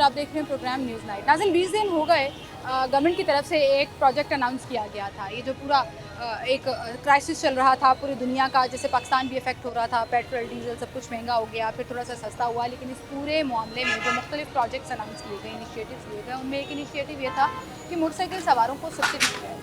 आप देख रहे हैं प्रोग्राम न्यूज़ नाइट। नाज़रीन 20 दिन हो गए गवर्नमेंट की तरफ से एक प्रोजेक्ट अनाउंस किया गया था। ये जो पूरा एक क्राइसिस चल रहा था पूरी दुनिया का, जैसे पाकिस्तान भी इफेक्ट हो रहा था, पेट्रोल डीजल सब कुछ महंगा हो गया, फिर थोड़ा सा सस्ता हुआ। लेकिन इस पूरे मामले में जो मुख्तलिफ प्रोजेक्ट्स अनाउंस किए गए, इनिशिएटिव्स लिए गए, उनमें एक इनिशिएटिव ये था कि मोटरसाइकिल सवारों को सब्सिडी दी जाए।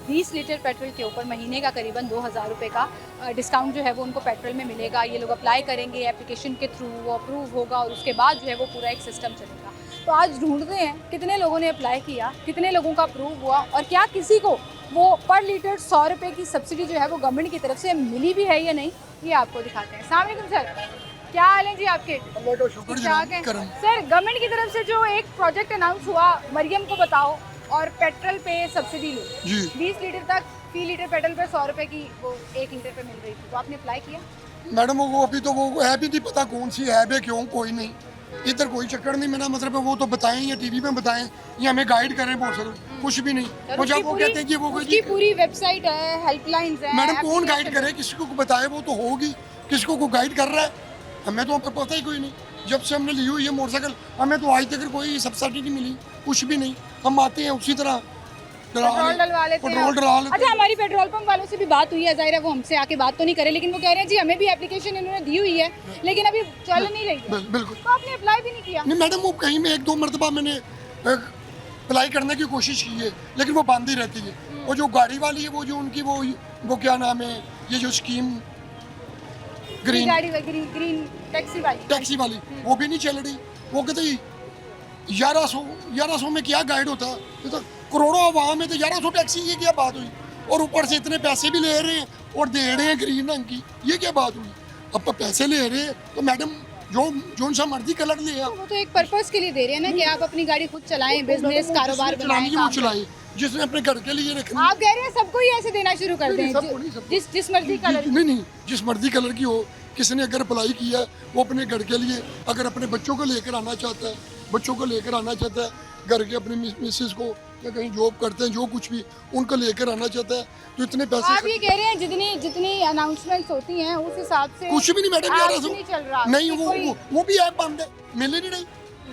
20 लीटर पेट्रोल के ऊपर महीने का करीबन 2000 रुपये का डिस्काउंट जो है वो उनको पेट्रोल में मिलेगा। ये लोग अप्लाई करेंगे एप्लीकेशन के थ्रू, वो अप्रूव होगा और उसके बाद जो है वो पूरा एक सिस्टम चलेगा। तो आज ढूंढते हैं कितने लोगों ने अप्लाई किया, कितने लोगों का अप्रूव हुआ और क्या किसी को वो पर लीटर 100 रुपये की सब्सिडी जो है वो गवर्नमेंट की तरफ से मिली भी है या नहीं, ये आपको दिखाते हैं। अस्सलाम वालेकुम सर, क्या हाल है जी आपके? ठीक है सर, गवर्नमेंट की तरफ से जो एक प्रोजेक्ट अनाउंस हुआ मरियम को बताओ और पेट्रोल पे सब्सिडी लो, 20 लीटर तक फी लीटर पेट्रोल पे 100 रुपये की वो 1 लीटर पे मिल रही थी, तो आपने अप्लाई किया? मैडम वो अभी तो वो ऐप ही नहीं पता कौन सी ऐप है, क्यों कोई नहीं, इधर कोई चक्कर नहीं। मेरा मतलब है वो तो बताएं या टीवी में बताएं या हमें गाइड करें, बहुत सारे कुछ भी नहीं। वो जब वो कहते हैं कि वो उसकी पूरी वेबसाइट है, हेल्पलाइन है। मैडम कौन गाइड करे, किसी को बताए वो तो होगी, किसको को गाइड कर रहा है, हमें तो पता ही कोई नहीं। जब से हमने ली हुई है मोटरसाइकिल हमें तो आज तक कोई सब्सिडी नहीं मिली, कुछ भी नहीं। हम आते हैं उसी तरह पेट्रोल डलवा लेते हैं। अच्छा, हमारी पेट्रोल पंप वालों से भी बात हुई है, जाहिर है वो हमसे आके बात तो नहीं करे, लेकिन वो कह रहे हैं जी हमें भी एप्लीकेशन इन्होंने दी हुई है लेकिन अभी चल नहीं रही है। बिल्कुल। तो आपने अप्लाई भी नहीं किया? नहीं मैडम, वो कहीं में 1-2 मरतबा मैंने अप्लाई करने की कोशिश की है लेकिन वो बंद ही रहती है। वो जो गाड़ी वाली है वो जो उनकी वो क्या नाम है, ये जो स्कीम ग्रीन टैक्सी वाली वो भी नहीं चल रही। वो कहते 1100 में क्या गाइड होता, ये तो करोड़ों आवाम है, तो 1100 टैक्सी, ये क्या बात हुई? और ऊपर से इतने पैसे भी ले रहे हैं और दे रहे हैं ग्रीन रंग की, ये क्या बात हुई? अब पैसे ले रहे हैं तो मैडम जो सा मर्जी कलर ले वो तो एक पर्पस के लिए दे रहे हैं ना कि आप अपनी गाड़ी खुद चलाएं, बिजनेस कारोबार बनाएं, वो चलाए जिसने अपने घर के लिए रखना। आप कह रहे हैं सबको ही ऐसे देना शुरू कर दें, जिस मर्जी कलर? नहीं, जिस मर्जी कलर की हो। किसी ने अगर अप्लाई किया वो अपने घर के लिए, अगर अपने बच्चों को लेकर आना चाहता है, घर के अपने मिसेस को या कहीं जॉब करते हैं, जो कुछ भी उनको लेकर आना चाहता है, तो इतने पैसे आप ये कह रहे हैं जितनी अनाउंसमेंट्स होती हैं उस हिसाब से कुछ भी नहीं मैडम, 1100 नहीं चल रहा। नहीं, वो भी ऐप बंद है, मिल ही नहीं।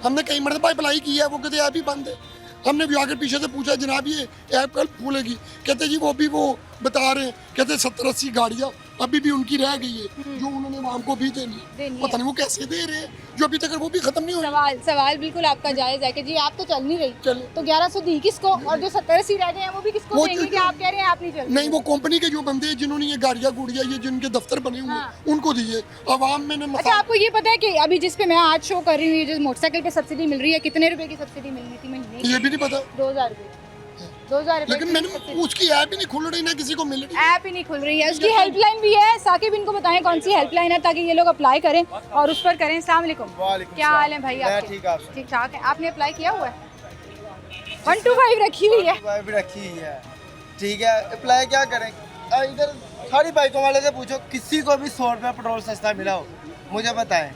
हमने कई मरतबा अप्लाई किया है, वो कहते ऐप ही बंद है। हमने भी आगे पीछे से पूछा जनाब ये ऐप कल खुलेगी, कहते जी वो भी वो बता रहे हैं, कहते 70-80 गाड़ियाँ अभी भी उनकी रह गई है जो उन्होंने वहाँ को भी देनी पता नहीं वो कैसे दे रहे हैं, जो अभी तक वो भी खत्म नहीं हुई। सवाल बिल्कुल आपका जायज़ है कि जी आप तो चल नहीं रही, तो 1100 दी किसको, और जो 70-80 रह गए हैं वो भी किसको देंगे? कि आप कह रहे हैं आप नहीं चल? नहीं, वो कंपनी के जो बंदे हैं जिन्होंने ये गाड़ियाँ गुड़िया ये जिनके दफ्तर बने हुए उनको दिए, आवाम में। अच्छा, आपको ये पता है कि अभी जिस पे मैं आज शो कर रही हूँ, जो मोटरसाइकिल पे सब्सिडी मिल रही है, कितने रुपए की सब्सिडी मिलनी थी महीने? ये भी नहीं पता। 2000 रुपये। 2000 रुपये। लेकिन मैंने उसकी ऐप ही नहीं खुल रही, ना किसी को मिल रही। ऐप ही नहीं खुल रही है, उसकी हेल्पलाइन भी है। साकिब इनको बताएं कौन सी हेल्पलाइन है ताकि ये लोग अप्लाई करें और उस पर करें। अस्सलाम वालेकुम, क्या हाल है भाई आपके? ठीक ठाक है। आपने अप्लाई किया हुआ है? 125 रखी हुई है, ठीक है। अप्लाई क्या करें? इधर सारी बाइकों वाले से पूछो, किसी को भी 100 रुपये पेट्रोल सस्ता मिला हो मुझे बताएं,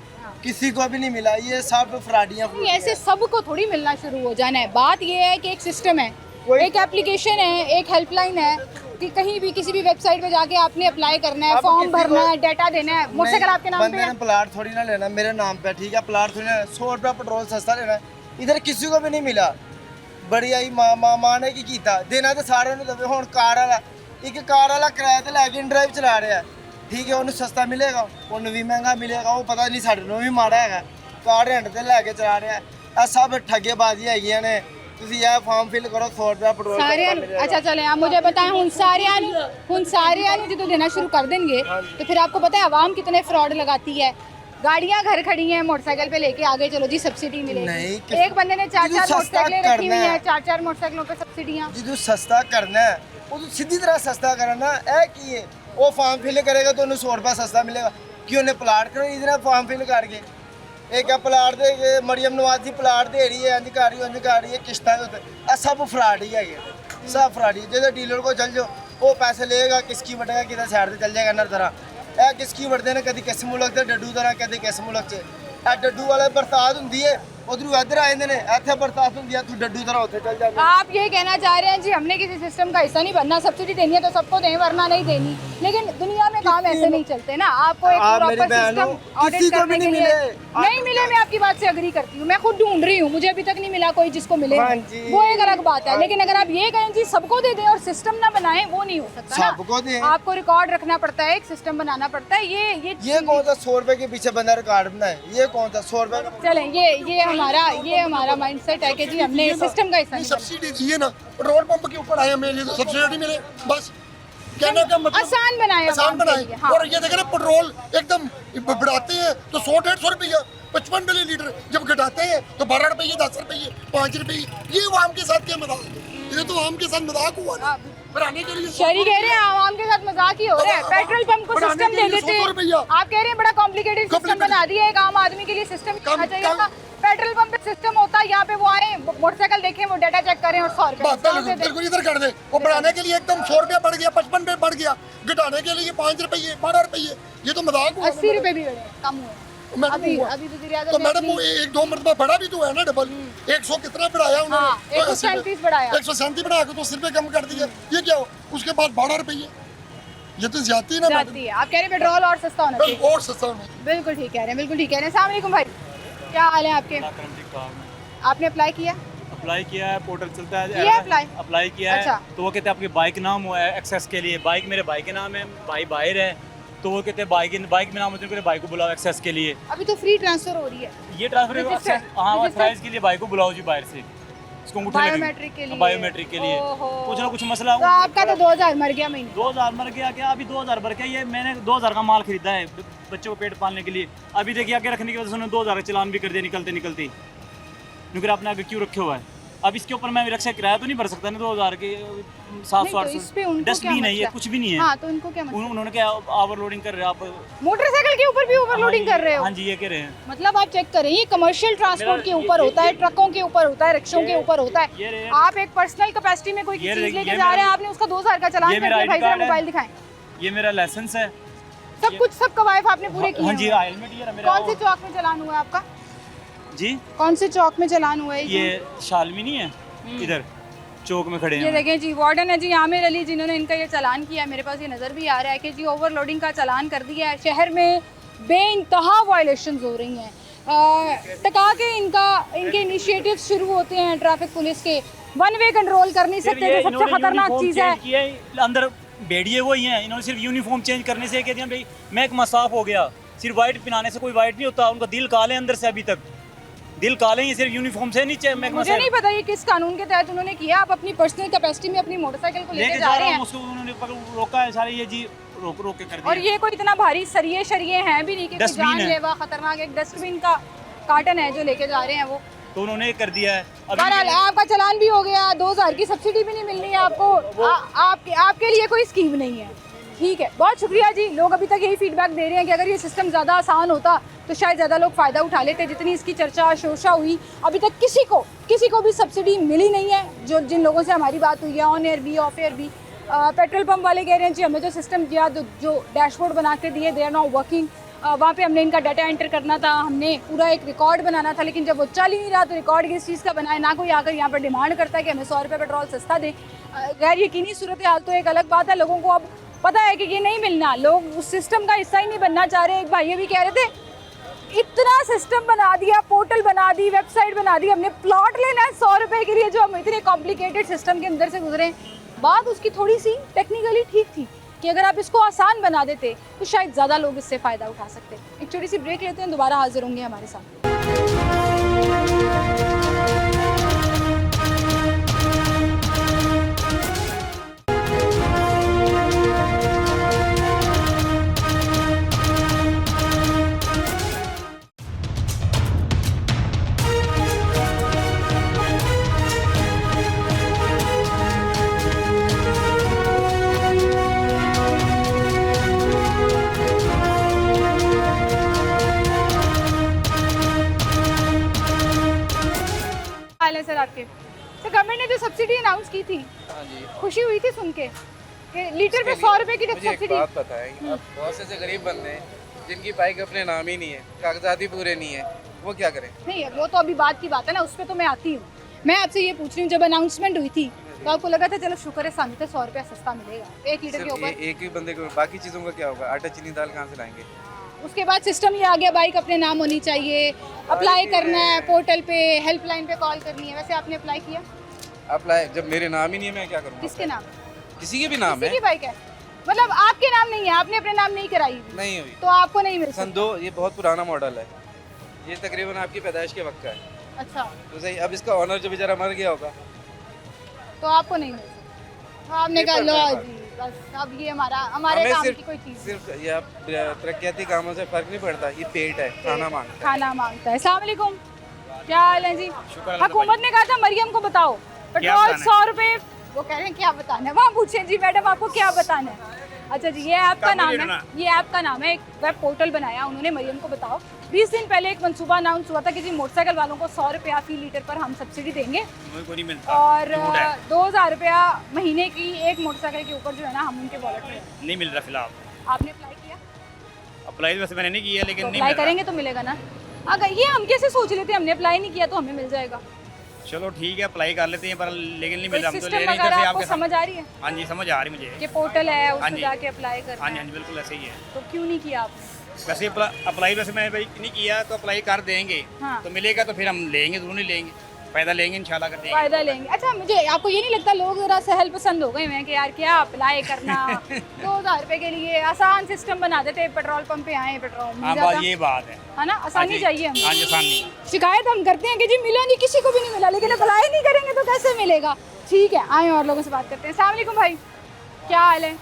किसी को भी नहीं मिला। ये सब फ्रॉडियां। ऐसे सबको थोड़ी मिलना शुरू हो जाना है। बात ये है कि एक सिस्टम है, एक एप्लीकेशन है, एक हेल्पलाइन है कि कहीं भी किसी भी वेबसाइट पे जाके आपने अप्लाई करना है, फॉर्म भरना है, डाटा देना है। मोटरसाइकिल आपके नाम पे है, प्लाट थोड़ी ना लेना मेरे नाम पे, ठीक है? प्लाट थोड़ी ना, 100 रुपये पेट्रोल सस्ता लेना है। इधर किसी को भी नहीं मिला। बड़ी आई मां ने की कीता, देना तो सारे ने दवे। हुण कार वाला किराया ते लैके इन ड्राइव चला रहा है, ठीक है? उन्हें सस्ता मिलेगा, उन्हें भी महंगा मिलेगा, वो पता नहीं साढ़े भी माड़ा है। कार रेंट ते लैके चला रहा है। ਇਹ सब ठगेबाजी हैगियां ने। ਤੁਸੀਂ ਇਹ ਫਾਰਮ ਫਿਲ ਕਰੋ, 100 रुपया पेट्रोल सारियां। अच्छा चले, आप मुझे बताएं, हुन सारियां जो देना शुरू कर देंगे तो फिर आपको पता है आवाम कितने फ्रॉड लगाती है। गाड़ियां घर खड़ी हैं, मोटरसाइकिल पे लेके आगे चलो जी सब्सिडी मिलेगी। एक बंदे ने 4-4 मोटरसाइकिलें रखी हुई हैं, 4-4 मोटरसाइकिलों पे सब्सिडियां। जो सस्ता करना है वो तो सीधी तरह सस्ता करना है कि है वो फॉर्म फिल करेगा तो उन्हें 100 रुपया सस्ता मिलेगा कि उन्हें प्लाट करो इधर फॉर्म फिल करके। एक प्लाट दे मरियम नवाज की प्लाट दे रही है, इंज कर रही है, किश्तां सब फ्रॉड ही है, सब फ्रॉड ही। जो डीलर को चल जाओ वो पैसे लेगा, किसकी वटेगा, किधर साइड से चल जाएगा। नर तरह ਇਹ किसकी वटते ने, कभी किस मुल्क से डड्डू तरह, कभी किस मुल्क से। डड्डू वाले बरसात होंगी है, उधरों इधर आ जाते हैं, इतने बरसात होंगी है, तू डड्डू तरह उत्थे चल जाते। आप ये कहना चाह रहे हैं जी हमने किसी सिस्टम का हिस्सा नहीं बनना, सब्सिडी देनी है तो सबको दें वरना नहीं देनी? लेकिन दुनिया में काम ऐसे नहीं चलते ना, आपको एक आप मेरी प्रॉपर बहन हो, सिस्टम ऑडिट किसी को करने भी के नहीं लिए मिले। नहीं मिले। मैं आपकी बात से अग्री करती हूँ, मैं खुद ढूंढ रही हूँ, मुझे अभी तक नहीं मिला कोई जिसको मिले, हाँ जी। वो एक अलग बात है। लेकिन अगर आप ये कहें जी सबको दे दें और सिस्टम ना बनाएं, वो नहीं हो सकता ना। सबको दें। आपको रिकॉर्ड रखना पड़ता है, एक सिस्टम बनाना पड़ता है। ये कौन सा 100 रुपए के पीछे बंदा रिकॉर्ड बनाए? ये कौन सा 100 रुपए का? चलें, ये हमारा माइंडसेट है कि जी हमने सिस्टम का हिस्सा नहीं बनना। सब्सिडी दी है ना, पेट्रोल पंप के ऊपर आए हमें, ये तो सब्सिडी मिले बस। कहने का मतलब आसान बनाए, आसान आवाम के बनाए। लिए, हाँ। और ये देखे ना, पेट्रोल एकदम बढ़ाते हैं तो 100-150 रुपया 55 मिलीलीटर, जब घटाते हैं तो 12 रुपये 10 रुपये 5 रुपये। ये आवाम के साथ क्या मजाक है? ये तो आवाम के साथ मजाक हुआ ना। बढ़ाने के लिए शहरी कह रहे हैं आवाम के साथ मजाक ही हो रहा है। पेट्रोल पंप को बढ़ाने सिस्टम के दे लिए देते 100 हैं, रुपया। आप कह रहे हैं बड़ा कॉम्प्लिकेटेड सिस्टम Complicated। बना दिया है, एक आम आदमी के लिए सिस्टम होना चाहिए कम- था। पेट्रोल पंप पे सिस्टम होता, यहाँ पे वो आए मोटरसाइकिल देखें, वो डाटा चेक करें और 100 रुपए बिल्कुल इधर कर दे। वो बढ़ाने के लिए एकदम 100 रुपया बढ़ गया, 55 रुपये बढ़ गया, घटाने के लिए 5 रुपये 12 रुपये। ये तो मजाक हुआ। 80 रुपए भी बढ़े, कम हुए मैडम अभी हुआ। अभी वज़ीर-ए-आज़म तो ने मैडम अपनी- वो 1-2 मरतबा बढ़ा भी तो है ना, डबल 100 कितना बढ़ाया हाँ, उन्होंने? 137 बढ़ाया। 137 बढ़ा के तो 80 रुपये कम कर दिया। ये क्या हो? उसके बाद 12 रुपये। ये तो ज्यादा ना मैडम। जाती है। आप कह रहे हैं पेट्रोल और सस्ता होना चाहिए। और सस्ता होना चाहिए। बिल्कुल ठीक कह रहे हैं, बिल्कुल ठीक कह रहे हैं। अस्सलाम वालेकुम भाई, क्या हाल है आपके? आपने अप्लाई किया? अप्लाई किया है, पोर्टल चलता है, किया है अप्लाई किया है। अच्छा। तो वो कहते हैं आपकी बाइक नाम हुआ है एक्सेस के लिए। बाइक मेरे भाई के नाम है, भाई बाहर है, तो वो कहते हैं बाइक में नाम होते हैं, बाइक को बुलाओ एक्सेस के लिए। अभी तो फ्री ट्रांसफर हो रही है ये ट्रांसफर Registered- हाँ, registered- ऑथराइज के लिए बाइक को बुलाओ जी बाहर से, इसको अंगूठे लगेंगे। बायोमेट्रिक के लिए। बायोमेट्रिक के लिए ओहो। कुछ ना कुछ मसला तो आपका तो 2000 मर गया महीने। 2000 मर गया क्या? अभी 2000 भर के ये मैंने 2000 का माल खरीदा है बच्चों को पेट पालने के लिए। अभी देखिए आगे रखने की वजह से उन्होंने 2000 का चलान भी कर दिया निकलते निकलते, क्योंकि आपने आगे क्यों रखे हुआ है। अब इसके ऊपर मैं रिक्शा किराया तो नहीं भर सकता ना 2000 के, नहीं, 700 तो इस पे उनको क्या डस्टबिन है ये, मसला? कुछ भी नहीं है। हाँ, तो उनको क्या मतलब? उन्होंने क्या ओवरलोडिंग कर रहे हैं आप? मोटरसाइकिल के ऊपर भी ओवरलोडिंग कर रहे हो? हाँ जी, ये कह रहे हैं। मतलब आप चेक करें, ये कमर्शियल ट्रांसपोर्ट के ऊपर होता है, ट्रकों के ऊपर होता है, रिक्शों के ऊपर होता ये है। रहे- आप एक पर्सनल कैपेसिटी में कोई ये चीज रहे- लेके ये जा रहे हैं, मेरा- आपने उसका 2000 का चालान ये कर मेरा दिया, ID भाई जरा कार्ड है। मोबाइल दिखाएं। ये मेरा लाइसेंस है। सब कुछ, सब कवायद आपने पूरे किए हाँ जी, हैं। हेलमेट ये रहा मेरा। कौन से चौक में चालान हुआ है आपका? जी, कौन से चौक में चालान हुआ है? ये शालमी नहीं है, इधर चौक में खड़े ये हैं। देखें जी, वार्डन है जी आमिर अली, जिन्होंने इनका ये चालान किया। मेरे पास ये नज़र भी आ रहा है कि जी ओवरलोडिंग का चालान कर दिया है। शहर में बेइंतहा वायलेशंस हो रही हैं। टका के इनके इनिशिएटिव शुरू होते हैं ट्रैफिक पुलिस के। वन वे कंट्रोल कर नहीं सकते, जो सबसे खतरनाक चीज़ है। अंदर भेड़िए वही हैं, इन्होंने सिर्फ यूनिफॉर्म चेंज करने से कह दिया भाई महकमा साफ हो गया। सिर्फ वाइट पहनाने से कोई वाइट नहीं होता, उनका दिल काले अंदर से, अभी तक दिल काले ही, सिर्फ यूनिफॉर्म से नहीं महकमा मुझे नहीं पता ये किस कानून के तहत उन्होंने किया। आप अपनी पर्सनल कैपेसिटी में अपनी मोटरसाइकिल को लेके जा रहे हैं उसको उन्होंने रोका है सारे, ये जी रोक रोक के कर और दिया। ये कोई इतना भारी सरिये शरिये हैं भी नहीं कि कोई डस्टबिन है। जानलेवा खतरनाक एक डस्टबिन का कार्टन है जो लेके जा रहे हैं वो। तो उन्होंने कर दिया है। बहरहाल आपका चालान भी हो गया, 2000 की सब्सिडी भी नहीं मिलनी है आपको। आपके लिए कोई स्कीम नहीं है। ठीक है, बहुत शुक्रिया जी। लोग अभी तक यही फीडबैक दे रहे हैं कि अगर ये सिस्टम ज़्यादा आसान होता तो शायद ज़्यादा लोग फ़ायदा उठा लेते। जितनी इसकी चर्चा शोशा हुई, अभी तक किसी को भी सब्सिडी मिली नहीं है। जो जिन लोगों से हमारी बात हुई है, ऑन एयर भी ऑफ एयर भी, पेट्रोल पंप वाले कह रहे हैं जी हमें जो सिस्टम दिया, जो डैशबोर्ड बना के दिए, दे आर नॉट वर्किंग। वहाँ पे हमने इनका डाटा एंटर करना था, हमने पूरा एक रिकॉर्ड बनाना था, लेकिन जब वो चल ही नहीं रहा तो रिकॉर्ड किस चीज़ का बनाए। ना कोई आकर यहाँ पर डिमांड करता है कि हमें 100 रुपये पेट्रोल सस्ता दें। गैर यकीनी सूरत हाल तो एक अलग बात है। लोगों को अब पता है कि ये नहीं मिलना, लोग उस सिस्टम का हिस्सा ही नहीं बनना चाह रहे। एक भाई ये भी कह रहे थे इतना सिस्टम बना दिया, पोर्टल बना दी, वेबसाइट बना दी, हमने प्लॉट लेना है 100 रुपये के लिए, जो हम इतने कॉम्प्लिकेटेड सिस्टम के अंदर से गुजरे। बात उसकी थोड़ी सी टेक्निकली ठीक थी कि अगर आप इसको आसान बना देते तो शायद ज़्यादा लोग इससे फ़ायदा उठा सकते। एक छोटी सी ब्रेक लेते हैं, दोबारा हाजिर होंगे हमारे साथ। हाल है सर आपके? सर गवर्नमेंट ने जो सब्सिडी अनाउंस की थी, हाँ जी, खुशी हुई थी सुन के कि लीटर पे 100 रुपये की मुझे एक सब्सिडी। बात बताएं, अब बहुत से गरीब बंदे हैं जिनकी बाइक अपने नाम ही नहीं है, कागजात ही पूरे नहीं है, वो क्या करें? नहीं, वो तो अभी बात की बात है ना, उस पर तो मैं आती हूँ। मैं आपसे ये पूछ रही हूँ, जब अनाउंसमेंट हुई थी तो आपको लगा था चलो शुक्र है सामने 100 रुपया सस्ता मिलेगा 1 लीटर के सिर्फ ऊपर। एक ही बंदे को, बाकी चीज़ों का क्या होगा? आटा चीनी दाल कहाँ से लाएंगे? उसके बाद सिस्टम ये आ गया बाइक अपने नाम होनी चाहिए, अप्लाई करना है पोर्टल पे, हेल्पलाइन पे कॉल करनी है। वैसे आपने अप्लाई किया? अप्लाई जब मेरे नाम ही नहीं है मैं क्या करूँगा? किसके नाम? किसी के भी नाम किसी है, की बाइक है, मतलब आपके नाम नहीं है, आपने अपने नाम नहीं कराई हुई, नहीं हुई। तो आपको नहीं मिल सन सकती। 2 ये बहुत पुराना मॉडल है, ये तकरीबन आपकी पैदाइश के वक्त का है। अच्छा, तो सही, अब इसका ऑनर जो बेचारा मर गया होगा, तो आपको नहीं मिल सकती। तो आपने कहा पेपर लो में जी बस अब ये हमारे हमें काम सिर्फ की कोई चीज़ नहीं। सिर्फ ये आप तरक्याती कामों से फर्क नहीं पड़ता, ये पेट है, खाना मांगता है। खाना मांगता है। अस्सलाम वालेकुम, क्या हाल है जी? हुकूमत ने कहा था मरियम को बताओ पेट्रोल 100 रुपए, वो कह रहे हैं क्या बताना है, वहाँ पूछे जी मैडम आपको क्या बताना है। अच्छा जी, ये ऐप का नाम है, ये ऐप का नाम है, एक वेब पोर्टल बनाया उन्होंने मरियम को बताओ। 20 दिन पहले एक मंसूबा अनाउंस हुआ था कि जी मोटरसाइकिल वालों को 100 रुपया फी लीटर पर हम सब्सिडी देंगे और 2000 रुपया महीने की एक मोटरसाइकिल के ऊपर जो है ना हम उनके वॉलेट में नहीं मिल रहा फिलहाल। आपने अप्लाई किया? अप्लाई वैसे मैंने नहीं किया लेकिन तो नहीं अप्लाई मिल रहा। करेंगे तो मिलेगा ना। अगर ये हम कैसे सोच लेते हैं हमने अप्लाई नहीं किया तो हमें मिल जाएगा? चलो ठीक है अप्लाई कर लेते हैं पर लेकिन नहीं मिल रहा। हम तो ले सिस्टम रहे इधर वगैरह से आपको आपके समझ आ रही है हाँ जी समझ आ रही मुझे। कि पोर्टल है हाँ उसमें जी। जाके अप्लाई करना हाँ जी है, हाँ जी बिल्कुल ऐसे ही है। तो क्यों नहीं किया आपने? वैसे अप्लाई वैसे मैंने भाई नहीं किया तो अप्लाई कर देंगे हाँ। तो मिलेगा तो फिर हम लेंगे, जरूर नहीं लेंगे, फायदा लेंगे इंशाल्लाह कर देंगे। फायदा लेंगे। अच्छा, मुझे आपको ये नहीं लगता लोग जरा सहल पसंद हो गए हैं कि यार क्या अप्लाई करना 2000 रुपए के लिए आसान सिस्टम बना देते, पेट्रोल पंप पे आए पेट्रोल मिल हाँ जाता बात ये बात है। है ना, हाँ आसानी जी। चाहिए हमें। हाँ जी आसानी। शिकायत हम करते हैं कि जी मिला नहीं, किसी को भी नहीं मिला, लेकिन अप्लाई नहीं करेंगे तो कैसे मिलेगा। ठीक है, आए और लोगों से बात करते हैं। अस्सलाम वालेकुम भाई, क्या हाल है?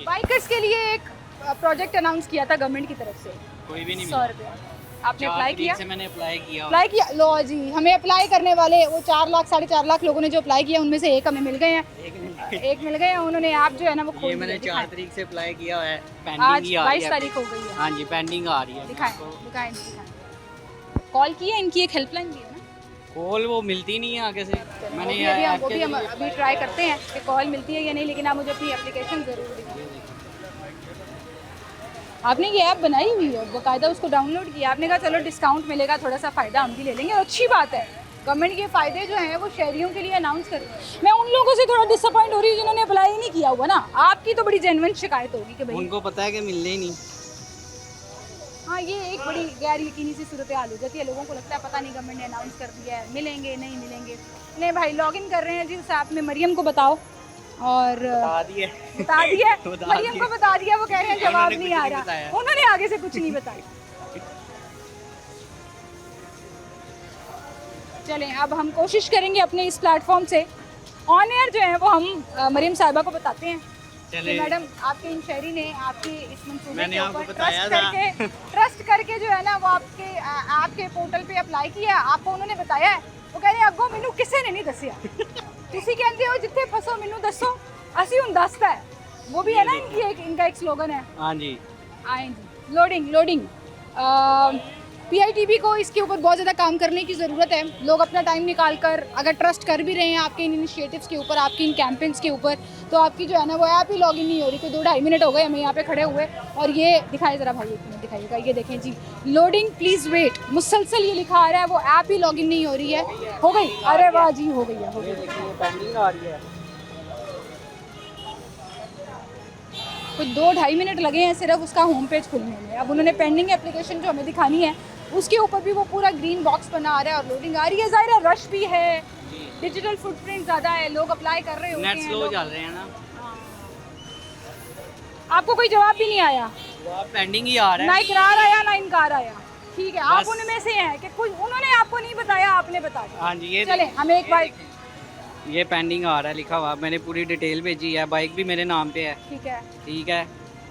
बाइकर्स के लिए एक प्रोजेक्ट अनाउंस किया था गवर्नमेंट की तरफ से, कोई भी नहीं 100 रुपया। आपने अप्लाई किया? से मैंने अप्लाई किया। अप्लाई किया? लो जी, हमें अप्लाई करने वाले वो 4 लाख 4.5 लाख लोगों ने जो अप्लाई किया उनमें से एक हमें मिल गए हैं, एक मिल गए हैं। उन्होंने ऐप जो है ना वो खोल ये मैंने दिया। 4 तारीख से अप्लाई किया है, आज पेंडिंग ही आ रही 22 है। तारीख हो गई है। हाँ जी पेंडिंग आ रही है। दिखाएं दिखाएं दिखाएं। कॉल किया, इनकी एक हेल्पलाइन भी है ना, कॉल वो मिलती नहीं है आगे से। मैंने वो भी हम अभी ट्राई करते हैं कि कॉल मिलती है या नहीं, लेकिन आप मुझे अपनी एप्लीकेशन ज़रूर दिखाएं। आपने ये ऐप बनाई हुई है, बाकायदा उसको डाउनलोड किया, आपने कहा चलो डिस्काउंट मिलेगा, थोड़ा सा फ़ायदा हम भी ले लेंगे, और अच्छी बात है। गवर्नमेंट के फ़ायदे जो हैं वो शहरियों के लिए अनाउंस कर रही है। मैं उन लोगों से थोड़ा डिसअपॉइंट हो रही हूँ जिन्होंने अप्लाई ही नहीं किया हुआ ना। आपकी तो बड़ी जेन्युइन शिकायत होगी कि भाई उनको पता है कि मिलने ही नहीं। हाँ, ये एक बड़ी गैर यकीनी सी सूरत हाल हो जाती है। लोगों को लगता है पता नहीं गवर्नमेंट ने अनाउंस कर दिया है, मिलेंगे नहीं मिलेंगे। नहीं भाई, लॉग इन कर रहे हैं जी उस ऐप में, मरियम को बताओ और बता दिए। बता दिया बता मरियम को बता दिया, वो कह रहे हैं जवाब उन्होंने नहीं कुछ आ नहीं रहा, बताया। उन्होंने आगे से कुछ नहीं बताया। चलें, अब हम कोशिश करेंगे अपने इस प्लेटफॉर्म से ऑन एयर जो है वो हम मरियम साहिबा को बताते हैं कि चले मैडम आपके इन शहरी ने आपके इस मंसूबे मैंने के आपको ऊपर बताया ट्रस्ट करके जो है ना वो आपके पोर्टल पे अप्लाई किया, आपको उन्होंने बताया है। वो कह रहे हैं अगो मैनू किसी ने नहीं दसिया, तुसी कहते हो जिथे फसो मैनू दसो, असी हुण दसदा है। वो भी है ना इनका एक स्लोगन है। हाँ जी आए जी, लोडिंग PITB को इसके ऊपर बहुत ज़्यादा काम करने की ज़रूरत है। लोग अपना टाइम निकाल कर अगर ट्रस्ट कर भी रहे हैं आपके इन इनिशिएटिव्स के ऊपर, आपकी इन कैंपेन्स के ऊपर, तो आपकी जो है ना वो ऐप ही लॉगिन नहीं हो रही। कोई 2-2.5 मिनट हो गए हमें यहाँ पे खड़े हुए, और ये दिखाए ज़रा भाई, एक मिनट दिखाइएगा, ये देखें जी, लोडिंग प्लीज़ वेट, मुसलसल ये लिखा आ रहा है, वो ऐप ही लॉगिन नहीं हो रही है। हो गई? अरे वाह जी, हो गई है, हो गई। पेंडिंग आ रही है। कुछ 2-2.5 मिनट लगे हैं सिर्फ उसका होम पेज खुलने में। अब उन्होंने पेंडिंग एप्लीकेशन जो हमें दिखानी है उसके ऊपर भी वो पूरा ग्रीन बॉक्स बना आ रहा है और लोडिंग आ रही है। ज़ाहिर है रश भी है, डिजिटल फुटप्रिंट ज़्यादा है, लोग अप्लाई कर रहे होते नेट हैं। स्लो चल रहे हैं ना। आपको कोई जवाब भी नहीं आया, पेंडिंग ही आ रहा ना है। इकरार आया ना इनकार आया। ठीक है, आप बस। उनमें से हैं कि कुछ उन्होंने आपको नहीं बताया, आपने बता दिया। हाँ जी ये चले, हमें एक बार, ये पेंडिंग आ रहा है लिखा हुआ। मैंने पूरी डिटेल भेजी है, बाइक भी मेरे नाम पे है। ठीक है, ठीक है,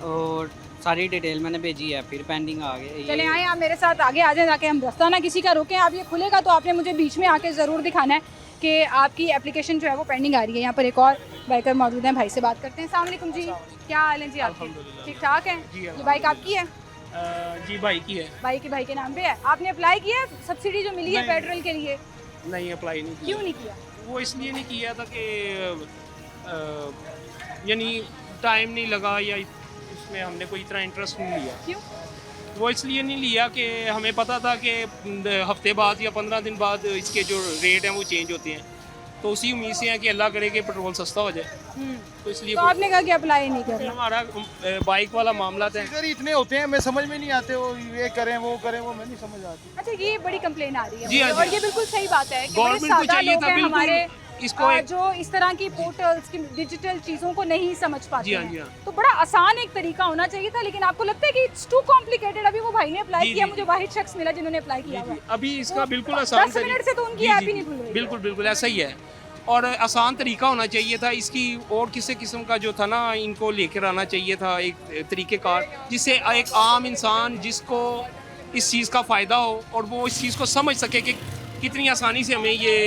और सारी डिटेल मैंने भेजी है, फिर पेंडिंग आ गया। चले आए आप मेरे साथ आगे आ जाए, ताकि हम रास्ता ना किसी का रोकें। आप ये खुलेगा तो आपने मुझे बीच में आके ज़रूर दिखाना है कि आपकी एप्लीकेशन जो है वो पेंडिंग आ रही है। यहाँ पर एक और बाइकर मौजूद हैं, भाई से बात करते हैं। अस्सलाम वालेकुम जी, क्या हाल है जी आपके? ठीक ठाक है? ये बाइक आपकी है? जी भाई की है। भाई के नाम पे है। आपने अप्लाई किया है सब्सिडी जो मिली है नहीं। पेट्रोल के लिए? नहीं अप्लाई नहीं किया। क्यों नहीं किया? वो इसलिए नहीं किया था कि यानी टाइम नहीं लगा या इसमें हमने कोई इतना इंटरेस्ट नहीं लिया। क्यों? वो इसलिए नहीं लिया कि हमें पता था कि हफ्ते बाद या 15 दिन बाद इसके जो रेट हैं वो चेंज होते हैं। तो उसी उम्मीद से है कि अल्लाह करे कि पेट्रोल सस्ता हो जाए, तो इसलिए तो आपने कहा कि अप्लाई नहीं करना। हमारा बाइक वाला मामला था। इधर इतने होते हैं, मैं समझ में नहीं आते, वो ये करें वो मैं नहीं समझ आती। अच्छा, ये बड़ी कंप्लेन आ रही है जी हाँ, मुझे, जी। और ये बिल्कुल सही बात है कि बड़े गवर्नमेंट को सादा चाहिए लोग था हैं बिल्कुल हमारे, इसको जो इस तरह की पोर्टल्स की डिजिटल चीज़ों को नहीं समझ पाते जी हाँ, जी हैं। हाँ। तो बड़ा आसान एक तरीका होना चाहिए था, लेकिन आपको लगता है कि इट्स टू कॉम्प्लिकेटेड। अभी वो भाई ने अप्लाई जी, किया, जी। मुझे वाहिद शख्स मिला जिन्होंने अप्लाई किया हुआ है। अभी इसका वो बिल्कुल 10 आसान मिनट से तो उनकी जी, ऐप जी, ही नहीं खुल रही है। बिल्कुल बिल्कुल ऐसा ही है, और आसान तरीका होना चाहिए था इसकी, और किसी किस्म का जो था ना, इनको लेकर आना चाहिए था एक तरीक़ेकार, जिससे एक आम इंसान जिसको इस चीज़ का फ़ायदा हो और वो इस चीज़ को समझ सके कि कितनी आसानी से हमें ये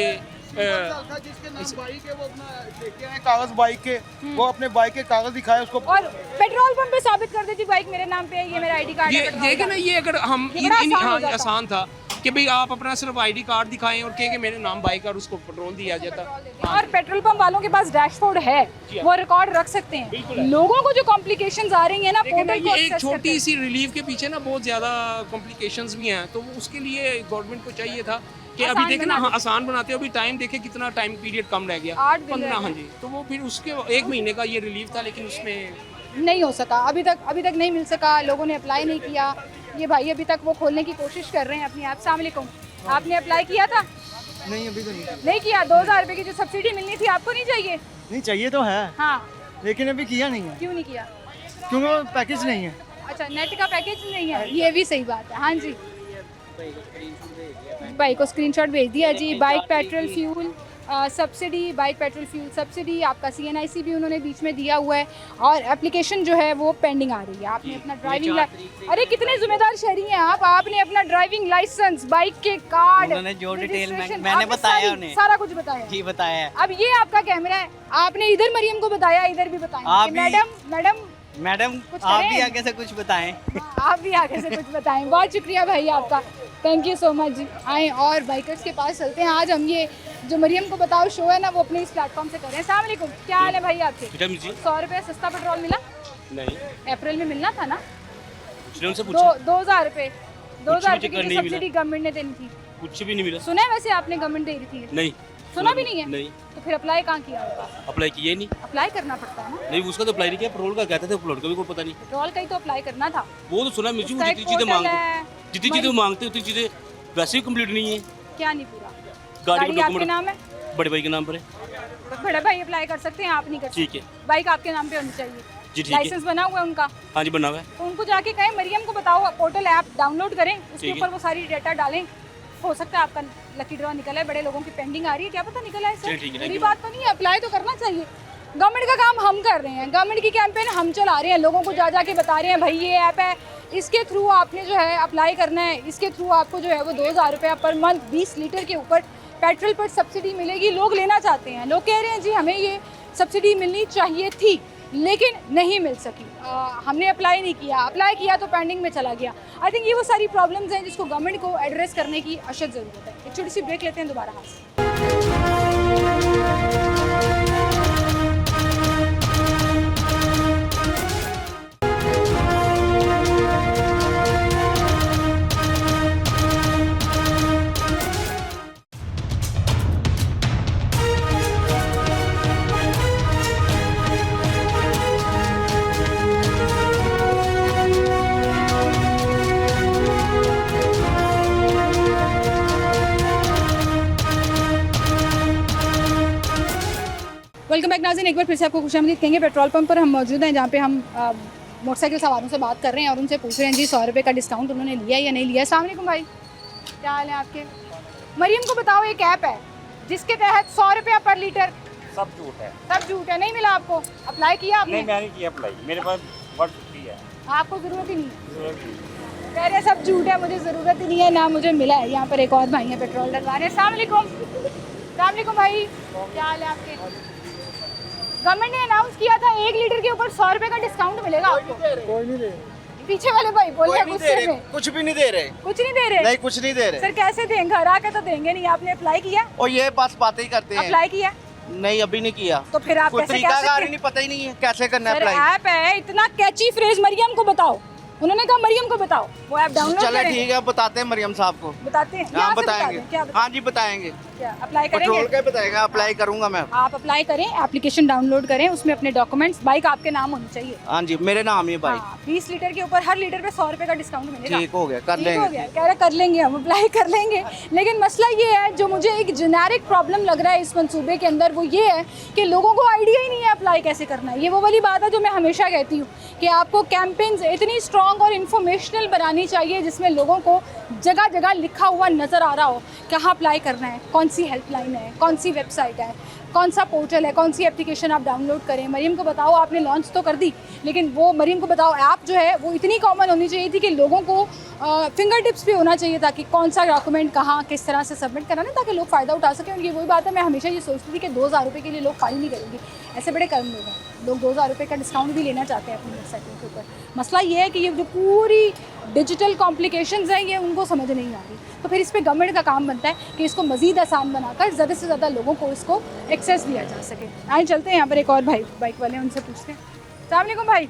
जिसके नाम बाइक है वो अपना लेके आए कागज बाइक के, वो अपने बाइक के कागज दिखाए उसको। और पेट्रोल पंप पे साबित कर देती बाइक मेरे नाम पे है, ये मेरा आईडी कार्ड है ये पेट्रोल देखे का। ना, ये अगर हम ये बड़ा आसान हो जाता। आसान था कि भाई आप अपना सिर्फ आईडी कार्ड दिखाएं और कहें कि मेरे नाम बाइक, और उसको पेट्रोल दिया जाता। और पेट्रोल पंप वालों के पास डैशबोर्ड है, वो रिकॉर्ड रख सकते हैं। लोगों को जो कॉम्प्लिकेशंस आ रही है ना, लेकिन पोर्टल को ये एक एक्सेस करते छोटी हैं। सी रिलीफ के पीछे ना बहुत ज़्यादा कॉम्प्लिकेशंस भी हैं, तो उसके लिए गवर्नमेंट को चाहिए था कि अभी आसान देखें ना, बना हाँ, आसान बनाते हो, अभी टाइम देखे कितना टाइम पीरियड कम रह गया, 8 दिन 15। रह हाँ गए। जी, तो वो फिर उसके 1 महीने का ये रिलीफ था, लेकिन उसमें नहीं हो सका, अभी तक नहीं मिल सका, लोगों ने अप्लाई नहीं किया। ये भाई अभी तक वो खोलने की कोशिश कर रहे हैं अपनी ऐप। अस्सलाम वालेकुम, आपने अप्लाई किया था? नहीं अभी तो नहीं किया। 2000 रुपए की जो सब्सिडी मिलनी थी आपको नहीं चाहिए? नहीं चाहिए तो है, हाँ, लेकिन अभी किया नहीं है क्यों नहीं किया? क्योंकि वो पैकेज नहीं है। अच्छा, नेट का पैकेज नहीं है, ये भी सही बात है। हाँ जी, बाइक को स्क्रीनशॉट भेज दिया जी। Bike petrol fuel subsidy, bike petrol fuel subsidy, आपका CNIC भी उन्होंने बीच में दिया हुआ है, और एप्लीकेशन जो है वो पेंडिंग आ रही है। आपने अपना ड्राइविंग, अरे कितने जिम्मेदार शहरी हैं आप, आपने अपना ड्राइविंग लाइसेंस, बाइक के कार्ड, उन्होंने जो डिटेल में registration, मैंने आपने बताया उन्हें, सारा कुछ बताया। जी बताया है। अब ये आपका कैमरा है, आपने इधर मरियम को बताया, इधर भी बताया आप कि भी- मैडम मैडम कुछ आप भी करें? आगे से कुछ बताएं। आप भी आगे से कुछ बताएं। बहुत शुक्रिया भाई आपका, थैंक यू सो मच जी। आए और बाइकर्स के पास चलते हैं। आज हम ये जो मरियम को बताओ शो है ना, वो अपने इस प्लेटफॉर्म से कर रहे हैं। अस्सलाम वालेकुम, क्या हाल है भाई आपके? 100 रुपये सस्ता पेट्रोल मिला? नहीं, अप्रैल में मिलना था ना? उनसे 2000 रुपये, 2000 रुपये की नहीं जो मिला। सब्सिडी गवर्नमेंट ने देनी थी। कुछ भी नहीं मिला। सुना है वैसे आपने गवर्नमेंट दे रही थी? नहीं, सुना भी नहीं है? नहीं, तो फिर अप्लाई कहाँ किया होगा? अप्लाई किए नहीं। अप्लाई करना पड़ता है ना, नहीं, उसका तो अप्लाई नहीं किया, पेट्रोल का कहते थे, पेट्रोल का भी कोई पता नहीं। पेट्रोल का ही तो अप्लाई करना था। वो तो सुना मुझे, उसका एक जितनी चीजें पोर्टल मांगते है, जितनी चीजें मांगते उतनी चीजें वैसे ही कंप्लीट नहीं है। क्या नहीं पूरा? गाड़ी गाड़ी का आपके डॉक्यूमेंट नाम है? बड़े भाई के नाम पर है। तो बड़ा भाई अप्लाई कर सकते हैं, आप नहीं कर सकते। ठीक है, बाइक आपके नाम पे होनी चाहिए, जी ठीक है। लाइसेंस बना हुआ है उनका, हाँ जी, बना हुआ है। तो उनको जाके कहें मरियम को बताओ, पोर्टल ऐप डाउनलोड करें, उसके ठीक है। ऊपर वो सारी डेटा डालें। हो सकता है आपका लकी ड्रॉ निकला है, बड़े लोगों की पेंडिंग आ रही है, क्या पता निकला है चलिए, ठीक सर। है, बुरी बात तो नहीं है, अप्लाई तो करना चाहिए। गवर्नमेंट का काम हम कर रहे हैं, गवर्नमेंट की कैंपेन हम चला रहे हैं, लोगों को जा के बता रहे हैं भाई ये ऐप है, इसके थ्रू आपने जो है अप्लाई करना है, इसके थ्रू आपको जो है वो 2000 रुपये पर मंथ 20 लीटर के ऊपर पेट्रोल पर सब्सिडी मिलेगी। लोग लेना चाहते हैं, लोग कह रहे हैं जी हमें ये सब्सिडी मिलनी चाहिए थी लेकिन नहीं मिल सकी, हमने अप्लाई नहीं किया, अप्लाई किया तो पेंडिंग में चला गया। आई थिंक ये वो सारी प्रॉब्लम्स हैं जिसको गवर्नमेंट को एड्रेस करने की अशद ज़रूरत है। एक छोटी सी ब्रेक लेते हैं, दोबारा हाथ। वेलकम बैक नाज़रीन, एक बार फिर से आपको खुशामदीद कहेंगे। पेट्रोल पंप पर हम मौजूद हैं जहाँ पे हम मोटरसाइकिल सवारों से बात कर रहे हैं और उनसे पूछ रहे हैं जी 100 रुपये का डिस्काउंट उन्होंने लिया या नहीं लिया। अस्सलाम वालेकुम भाई, क्या हाल है आपके? मरियम को बताओ, एक ऐप है जिसके तहत 100 रुपया पर लीटर। सब झूठ है। सब झूठ है, नहीं मिला आपको? अप्लाई किया आपने? नहीं, मैंने किया अप्लाई, मेरे पास बहुत छुट्टी है। आपको ज़रूरत ही नहीं है? कह रहे सब झूठ है, मुझे ज़रूरत ही नहीं है, ना मुझे मिला है। यहाँ पर एक और भाई है पेट्रोल डलवा रहे हैं। अस्सलाम वालेकुम भाई, क्या हाल है आपके? गवर्नमेंट ने अनाउंस किया था 1 लीटर के ऊपर 100 रुपये का डिस्काउंट मिलेगा आपको। कोई नहीं दे रहे, पीछे वाले भाई बोल रहे हैं गुस्से में, कुछ भी नहीं दे रहे। कुछ नहीं दे रहे। नहीं, कुछ नहीं दे रहे। सर कैसे देंगे, घर आके तो देंगे नहीं। आपने अप्लाई किया? और ये बस बातें ही करते हैं। अप्लाई किया नहीं, अभी नहीं किया। तो फिर आप कोई कैसे तरीका कह सकते नहीं, पता ही नहीं है कैसे करना है सर अप्लाई। ऐप है, इतना कैची फ्रेज मरियम को बताओ, उन्होंने कहा मरियम को बताओ, वो ऐप डाउनलोड चले करें। ठीक है, बताते हैं मरियम साहब को। बताते हैं, हाँ यहाँ से बता बताएंगे, दें, क्या हाँ जी बताएंगे। क्या अप्लाई पेट्रोल करेंगे? का बताएगा, अप्लाई करूंगा मैं। आप अप्लाई करें, एप्लीकेशन डाउनलोड करें, उसमें अपने डॉक्यूमेंट्स, बाइक आपके नाम होनी चाहिए। हाँ जी मेरे नाम ही है बाइक। हाँ, 20 लीटर के ऊपर हर लीटर पे 100 रुपए का डिस्काउंट मिलेगा। ठीक हो गया, कर ठीक हो लेंगे। गया, कह रहे कर लेंगे, हम अप्लाई कर लेंगे। लेकिन मसला ये है, जो मुझे एक जेनेरिक प्रॉब्लम लग रहा है इस मंसूबे के अंदर, वो ये है कि लोगों को आइडिया ही नहीं है अप्लाई कैसे करना है। ये वो वाली बात है जो मैं हमेशा कहती हूँ कि आपको कैंपेन्स इतनी स्ट्रॉन्ग और इन्फॉर्मेशनल बनानी चाहिए जिसमें लोगों को जगह जगह लिखा हुआ नज़र आ रहा हो कहाँ अप्लाई करना है, कौन सी हेल्पलाइन है, कौन सी वेबसाइट है, कौन सा पोर्टल है, कौन सी एप्लीकेशन आप डाउनलोड करें। मरियम को बताओ आपने लॉन्च तो कर दी, लेकिन वो मरियम को बताओ ऐप जो है वो इतनी कॉमन होनी चाहिए थी कि लोगों को फिंगर टिप्स पे होना चाहिए था कि कौन सा डॉक्यूमेंट कहाँ किस तरह से सबमिट कराना, ताकि लोग फ़ायदा उठा सकें। उनकी वही बात है, मैं हमेशा ये सोचती थी कि 2000 रुपये के लिए लोग फाइल नहीं करेंगे, ऐसे बड़े कर्म लोग हैं, लोग 2000 रुपये का डिस्काउंट भी लेना चाहते हैं अपनी वेबसाइटों के ऊपर। मसला ये है कि ये जो पूरी डिजिटल कॉम्प्लिकेशंस हैं ये उनको समझ नहीं आ रही। तो फिर इस पर गवर्नमेंट का काम बनता है कि इसको मज़ीद आसान बनाकर ज़्यादा से ज़्यादा लोगों को इसको एक्सेस दिया जा सके। आए चलते हैं यहाँ पर एक और भाई बाइक वाले हैं, उनसे पूछते हैं। अस्सलाम वालेकुम भाई,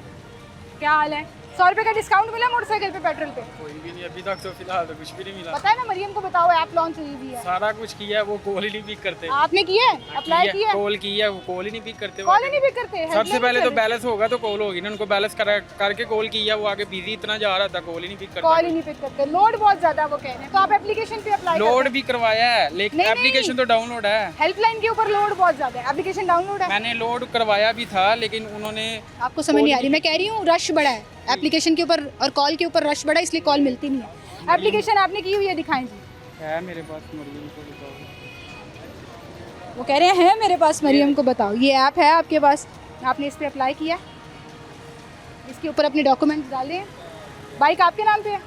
क्या हाल है? 100 रुपये का डिस्काउंट मिला मोटरसाइकिल पे, पेट्रोल पे? कोई भी नहीं अभी तक, तो फिलहाल तो कुछ भी नहीं मिला। पता है ना, मरियम को बताओ ऐप लॉन्च हुई हुई है। सारा कुछ किया है, वो कॉल ही नहीं पिक करते। आपने किया है, अप्लाई किया है? कॉल किया है, वो कॉल ही नहीं पिक करते। कॉल ही नहीं पिक करते? सबसे हेल्पलाइन पहले तो चले? बैलेंस होगा तो कॉल होगी ना, उनको बैलेंस करके कॉल किया, वो आगे बिजी इतना जा रहा था, कॉल ही नहीं पिक करता। कॉल ही नहीं पिक करते, लोड बहुत ज्यादा वो कह रहे हैं। तो आप एप्लीकेशन पे अप्लाई लोड भी करवाया है, लेकिन नहीं, एप्लीकेशन नहीं। तो डाउनलोड है। हेल्पलाइन के ऊपर लोड बहुत ज्यादा है, एप्लीकेशन डाउनलोड है। मैंने लोड करवाया भी था, लेकिन उन्होंने आपको समझ नहीं आ रही, मैं कह रही हूँ रश बड़ा है एप्लीकेशन के ऊपर और कॉल के ऊपर, रश बड़ा है इसलिए कॉल मिलती नहीं है। एप्लीकेशन आपने की हुई है, दिखाएं जी। है मेरे पास, मरियम को बताओ। वो कह रहे हैं मेरे पास, मरियम को बताओ। ये ऐप है आपके पास, आपने इस पर अप्लाई किया, इसके ऊपर अपने डॉक्यूमेंट्स डाल हैं। बाइक आपके नाम पे है?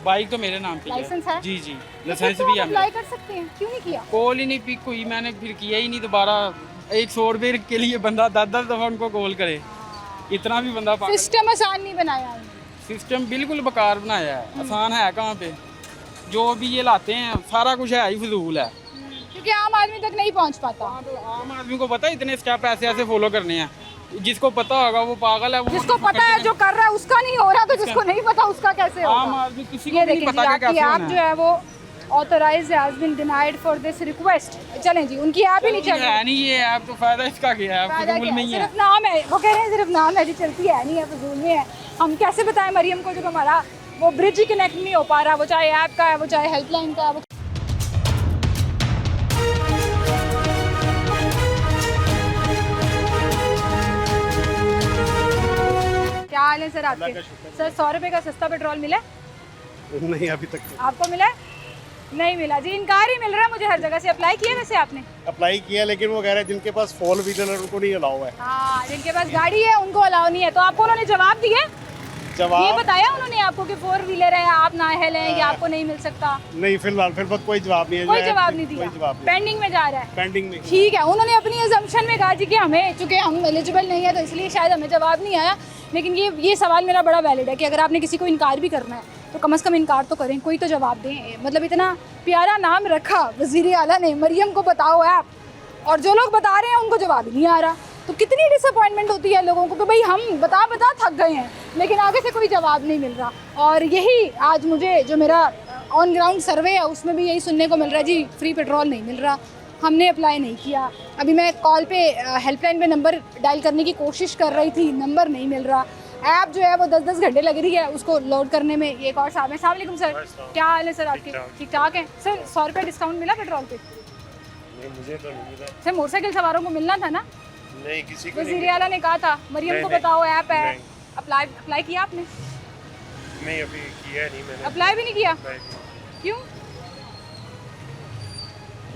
बाइक तो मेरे नाम पे लाइसेंस है? जी जी, तो लाइसेंस फिर भी तो है आप अप्लाई कर सकते हैं, क्यों नहीं किया? कॉल ही नहीं पिक हुई, मैंने फिर किया ही नहीं दोबारा। 100 रुपये के लिए बंदा 10-10 दफ़ा उनको कॉल करे, इतना भी बंदा पागल। सिस्टम आसान नहीं बनाया है। सिस्टम बिल्कुल बेकार बनाया है, आसान है कहाँ पे? जो भी ये लाते हैं सारा कुछ है ही फजूल है, क्योंकि आम आदमी तक नहीं पहुंच पाता। आम आदमी को पता है इतने स्टेप ऐसे ऐसे फॉलो करने हैं, जिसको पता होगा वो पागल है, वो जिसको पता है जो कर रहा है उसका नहीं हो रहा, तो जिसको नहीं पता उसका कैसे आम होगा? आदमी किसी को ये भी नहीं देखिए जी, पता कि आपकी कैसे ऐप होना जो है। है वो authorise has been denied for this request. चलें जी, उनकी ऐप ही नहीं चल रही। है नहीं ये ऐप, तो फायदा इसका क्या है? फायदा फजूल क्या में है? ही है। सिर्फ नाम है, वो कह रहे हैं सिर्फ नाम है जी, चलती है नहीं है, फजूल में है। हम कैसे बताएं मरियम को जब हमारा वो ब्रिज ही कनेक्ट नहीं हो पा रहा, वो चाहे ऐप का है, वो चाहे हेल्पलाइन का है। क्या हाल है सर आपके? सर 100 रुपये का सस्ता पेट्रोल मिला? नहीं अभी तक आपको मिला? नहीं मिला जी, इनकार ही मिल रहा है मुझे हर जगह से। अप्लाई किया वैसे आपने? अप्लाई किया, लेकिन वो कह रहे हैं जिनके पास 4 व्हीलर उनको नहीं अलाउ है। हाँ, जिनके पास गाड़ी है उनको अलाउ नहीं है। तो आपको उन्होंने जवाब दिया? ये जवाब बताया उन्होंने आपको कि 4 व्हीलर है, आप नाअहल हैं, या आपको नहीं मिल सकता? नहीं, फिलहाल कोई जवाब नहीं है। कोई जो है, जवाब नहीं दिया, कोई जवाब नहीं, पेंडिंग में जा रहा है। पेंडिंग में। ठीक है, उन्होंने अपनी अजम्पशन में कहा जी कि हमें, चूंकि हम एलिजिबल नहीं है तो इसलिए शायद हमें जवाब नहीं आया। लेकिन ये सवाल मेरा बड़ा वैलिड है कि अगर आपने किसी को इनकार भी करना है तो कम से कम इनकार तो करें, कोई तो जवाब दें। मतलब इतना प्यारा नाम रखा वज़ीर आला ने, मरियम को बताओ ऐप, और जो लोग बता रहे हैं उनको जवाब ही नहीं आ रहा। तो कितनी डिसअपॉइंटमेंट होती है लोगों को कि भाई हम बता थक गए हैं, लेकिन आगे से कोई जवाब नहीं मिल रहा। और यही आज मुझे जो मेरा ऑन ग्राउंड सर्वे है उसमें भी यही सुनने को मिल रहा है जी, फ्री पेट्रोल नहीं मिल रहा, हमने अप्लाई नहीं किया। अभी मैं कॉल पे हेल्पलाइन पे नंबर डायल करने की कोशिश कर रही थी, नंबर नहीं मिल रहा। ऐप जो है वो 10-10 घंटे लग रही है उसको लोड करने में। ये एक और साहब है। अस्सलाम वालेकुम सर, क्या हाल है सर आपके? ठीक ठाक है सर। 100 रुपये डिस्काउंट मिला पेट्रोल पे? नहीं, मुझे तो नहीं मिला। सर मोटरसाइकिल सवारों को मिलना था ना? नहीं, किसी को वज़ीर आला ने कहा था मरियम को बताओ ऐप है। अप्लाई किया आपने? नहीं, अभी किया नहीं मैंने। अप्लाई भी नहीं किया? क्यों?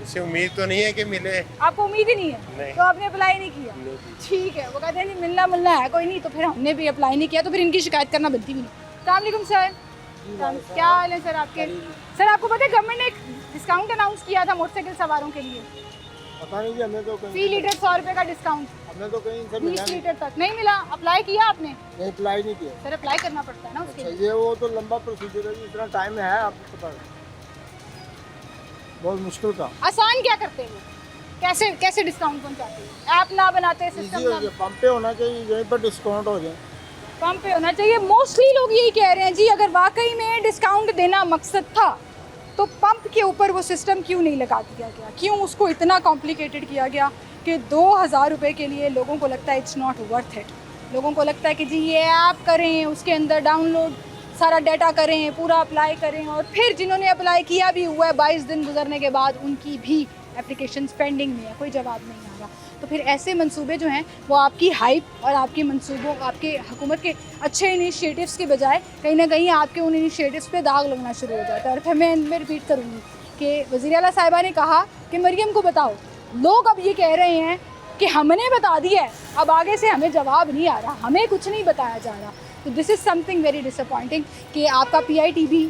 इससे उम्मीद तो नहीं है कि मिले। आपको उम्मीद ही नहीं है? नहीं। तो आपने अप्लाई नहीं किया? ठीक है, वो कहते हैं जी मिलना है कोई नहीं, तो फिर हमने भी अप्लाई नहीं किया, तो फिर इनकी शिकायत करना बनती भी नहीं। अस्सलाम वालेकुम सर, क्या हाल है सर आपके? सर आपको पता है गवर्नमेंट ने एक डिस्काउंट अनाउंस किया था मोटरसाइकिल सवारों के लिए? पता नहीं जी, हमें तो कहीं 3 लीटर 100 रुपये का डिस्काउंट, हमने तो कहीं से 20 लीटर तक नहीं मिला। अप्लाई किया आपने? नहीं, अप्लाई नहीं किया। सर अप्लाई करना पड़ता है ना उसके लिए। ये वो तो लंबा प्रोसीजर है जी, इतना टाइम है आपको पता है, बहुत मुश्किल का। आसान क्या करते हैं वो? कैसे डिस्काउंट पहुंचाते हैं? ऐप ना बनाते, इजी सिस्टम हो ना। जाए, पंप पे होना चाहिए, यहीं पर डिस्काउंट हो जाए। पंप पे होना चाहिए। मोस्टली लोग यही कह रहे हैं जी, अगर वाकई में डिस्काउंट देना मकसद था तो पंप के ऊपर वो सिस्टम क्यों नहीं लगा दिया गया, क्यों उसको इतना कॉम्प्लिकेटेड किया गया कि 2000 रुपये के लिए लोगों को लगता है इट्स नॉट वर्थ इट। लोगों को लगता है कि जी ये ऐप करें, उसके अंदर डाउनलोड सारा डाटा करें, पूरा अप्लाई करें, और फिर जिन्होंने अप्लाई किया भी हुआ है 22 दिन गुजरने के बाद उनकी भी एप्लीकेशन पेंडिंग में है, कोई जवाब नहीं आ रहा। तो फिर ऐसे मंसूबे जो हैं वो आपकी हाइप और आपके मंसूबों, आपके हुकूमत के अच्छे इनिशिएटिव्स के बजाय कहीं ना कहीं आपके उन इनिशिएटिव्स पे दाग लगना शुरू हो जाता है। और फिर मैं रिपीट करूँगी कि वज़ीर आला साहिबा ने कहा कि मरियम को बताओ। लोग अब ये कह रहे हैं कि हमने बता दिया है, अब आगे से हमें जवाब नहीं आ रहा, हमें कुछ नहीं बताया जा रहा। तो this is something very disappointing कि आपका PITB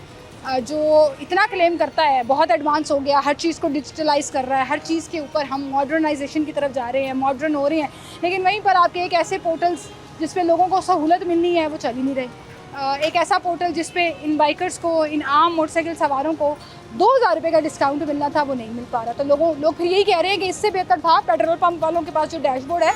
जो इतना क्लेम करता है बहुत एडवांस हो गया, हर चीज़ को डिजिटलाइज़ कर रहा है, हर चीज़ के ऊपर हम मॉडर्नाइजेशन की तरफ जा रहे हैं, मॉडर्न हो रहे हैं, लेकिन वहीं पर आपके एक ऐसे पोर्टल्स जिस पे लोगों को सहूलत मिलनी है वो चल ही नहीं रहे। एक ऐसा पोर्टल जिस पे इन बाइकर्स को, इन आम मोटरसाइकिल सवारों को 2000 रुपये का डिस्काउंट मिलना था, वो नहीं मिल पा रहा। तो लोग फिर यही कह रहे हैं कि इससे बेहतर था पेट्रोल पंप वालों के पास जो डैशबोर्ड है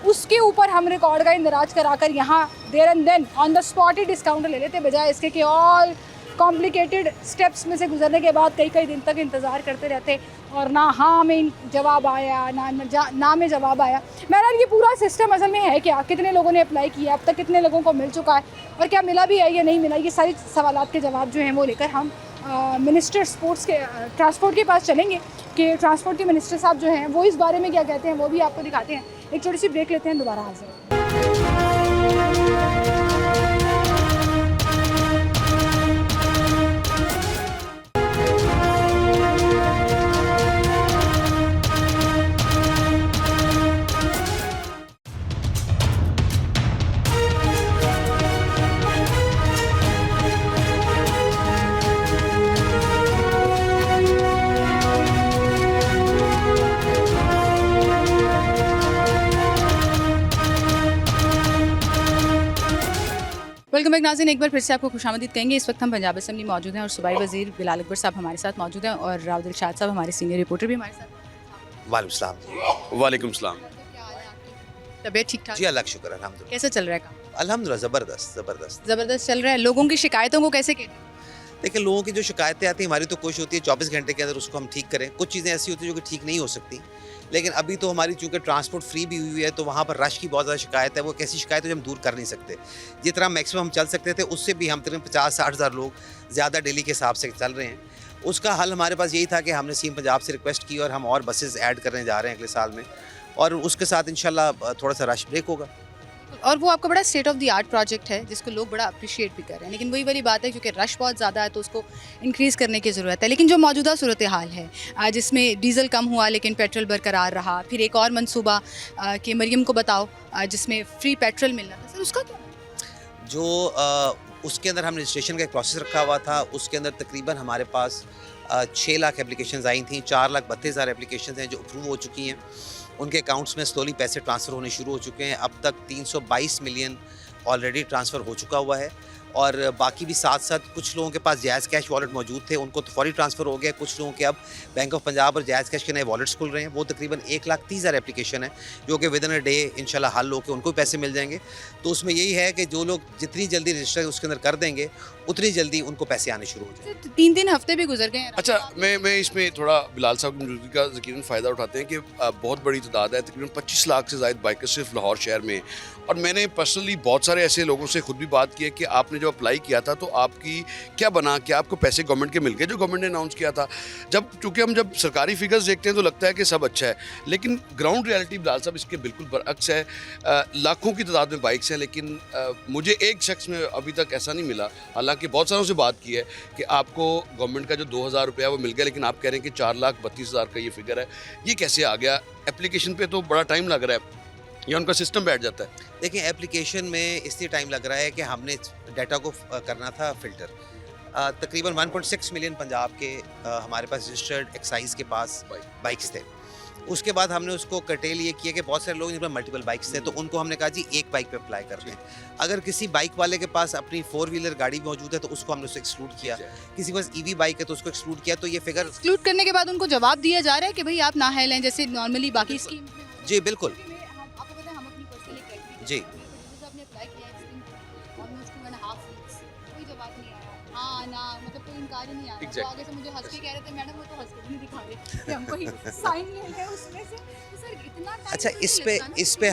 उसके ऊपर हम रिकॉर्ड का इंदराज कराकर यहाँ there and then on the spot ही डिस्काउंट ले लेते, बजाय इसके कि ऑल कॉम्प्लिकेटेड स्टेप्स में से गुजरने के बाद कई दिन तक इंतज़ार करते रहते और ना हाँ में जवाब आया ना में जवाब आया। बहरहाल ये पूरा सिस्टम असल में है क्या, कितने लोगों ने अप्लाई किया, अब तक कितने लोगों को मिल चुका है और क्या मिला भी है या नहीं मिला, ये सारी सवालात के जवाब जो हैं वो लेकर हम मिनिस्टर स्पोर्ट्स के ट्रांसपोर्ट के पास चलेंगे कि ट्रांसपोर्ट के मिनिस्टर साहब जो हैं वो इस बारे में क्या कहते हैं, वो भी आपको दिखाते हैं। एक छोटी सी ब्रेक लेते हैं, दोबारा हाजिर। वेलकम बैक नाज़रीन, एक बार फिर से आपको खुशामदीद कहेंगे। इस वक्त हम पंजाब असेंबली मौजूद हैं और सूबाई वज़ीर बिलाल अकबर साहब हमारे साथ मौजूद हैं और राव दिलशाद साहब हमारे सीनियर रिपोर्टर भी हमारे साथ। वालेकुम सलाम। तबीयत ठीक ठाक जी अल्लाह का शुक्र अल्हम्दुलिल्लाह। कैसे चल रहा है काम? अल्हम्दुलिल्लाह ज़बरदस्त। चल रहा है। लोगों की शिकायतों को कैसे कहते हैं? देखिए, लोगों की जो शिकायतें आती हैं हमारी तो कोशिश होती है 24 घंटे के अंदर उसको हम ठीक करें। कुछ चीज़ें ऐसी होती हैं जो कि ठीक नहीं हो सकती, लेकिन अभी तो हमारी चूँकि ट्रांसपोर्ट फ्री भी हुई है तो वहाँ पर रश की बहुत ज़्यादा शिकायत है। वो एक ऐसी शिकायत है जो हम दूर कर नहीं सकते। जितना मैक्सिमम हम चल सकते थे उससे भी हम तकरीबन 50-60 हज़ार लोग ज़्यादा डेली के हिसाब से चल रहे हैं। उसका हल हमारे पास यही था कि हमने सीएम पंजाब से रिक्वेस्ट की और हम और बसेस ऐड करने जा रहे हैं अगले साल में, और उसके साथ इंशाल्लाह थोड़ा सा रश ब्रेक होगा। और वो आपका बड़ा state of the art project है जिसको लोग बड़ा अप्रिशिएट भी कर रहे हैं, लेकिन वही वाली बात है क्योंकि रश बहुत ज़्यादा है तो उसको इंक्रीज़ करने की ज़रूरत है। लेकिन जो मौजूदा सूरत हाल है जिसमें डीज़ल कम हुआ लेकिन पेट्रोल बरकरार रहा, फिर एक और मनसूबा कि मरियम को बताओ जिसमें फ्री पेट्रोल मिलना था, सर उसका क्या? जो उसके अंदर हमने रजिस्ट्रेशन का एक प्रोसेस रखा हुआ था, उसके अंदर तकरीबन हमारे पास 6 लाख एप्लीकेशंस आई थी। 4,32,000 एप्लीकेशंस हैं जो अप्रूव हो चुकी हैं। उनके अकाउंट्स में स्लोली पैसे ट्रांसफ़र होने शुरू हो चुके हैं। अब तक 322 मिलियन ऑलरेडी ट्रांसफ़र हो चुका हुआ है, और बाकी भी साथ साथ कुछ लोगों के पास जायज़ कैश वॉलेट मौजूद थे, उनको तो फौरी ट्रांसफ़र हो गया। कुछ लोगों के अब बैंक ऑफ पंजाब और जायज़ कैश के नए वॉलेट्स खुल रहे हैं। वो तकरीबन 1,30,000 एप्लीकेशन है जो कि विद इन अ डे इंशाल्लाह हल होकर उनको भी पैसे मिल जाएंगे। तो उसमें यही है कि जो लोग जितनी जल्दी रजिस्टर उसके अंदर कर देंगे उतनी जल्दी उनको पैसे आने शुरू हो जाएंगे। 3 हफ्ते भी गुजर गए हैं। अच्छा, मैं इसमें थोड़ा बिलाल साहब की मौजूदगी का यकीनन फ़ायदा उठाते हैं कि बहुत बड़ी तादाद है, तकरीबन 25 लाख से ज़ायद बाइकर्स सिर्फ लाहौर शहर में। और मैंने पर्सनली बहुत सारे ऐसे लोगों से खुद भी बात की है कि आपने जो अप्लाई किया था तो आपकी क्या बना, क्या आपको पैसे गवर्नमेंट के मिल गए जो गवर्नमेंट ने अनाउंस किया था? चूँकि हम जब सरकारी फिगर्स देखते हैं तो लगता है कि सब अच्छा है, लेकिन ग्राउंड रियलिटी बिलाल साहब इसके बिल्कुल बरअक्स है। लाखों की तादाद में बाइक्स हैं, लेकिन मुझे एक शख्स में अभी तक ऐसा नहीं मिला, हालांकि बहुत सारों से बात की है कि आपको गवर्नमेंट का जो 2,000 रुपया वो मिल गया, लेकिन आप कह रहे हैं कि 4,32,000 का ये फिगर है। ये कैसे आ गया? एप्लीकेशन पे तो बड़ा टाइम लग रहा है या उनका सिस्टम बैठ जाता है? देखिए, एप्लीकेशन में इसलिए टाइम लग रहा है कि हमने डाटा को करना था फ़िल्टर। तकरीबन 1.6 मिलियन पंजाब के हमारे पास रजिस्टर्ड एक्साइज के पास बाइक्स थे। उसके बाद हमने उसको कर्टेल ये किया कि बहुत सारे लोग जिन पर मल्टीपल बाइक्स थे तो उनको हमने कहा जी एक बाइक पे अप्लाई कर दें। अगर किसी बाइक वाले के पास अपनी 4 व्हीलर गाड़ी मौजूद है तो उसको हमने उससे एक्सक्लूड किया। किसी के पास ईवी बाइक है तो उसको एक्सक्लूड किया। तो ये फिगर एक्सक्लूड करने के बाद उनको जवाब दिया जा रहा है कि भाई आप ना लें जैसे नॉर्मली बाकी स्कीम। जी बिल्कुल जी। नज़र ही नहीं आ रहा। Exactly. तो आगे से मुझे हंस के कह रहे थे मैडम, वो तो हंस के भी नहीं दिखा रहे कि हमको ही साइन लेना है उसमें से। तो सर इतना टाइम अच्छा, तो इस नहीं पे लगता ना इस पे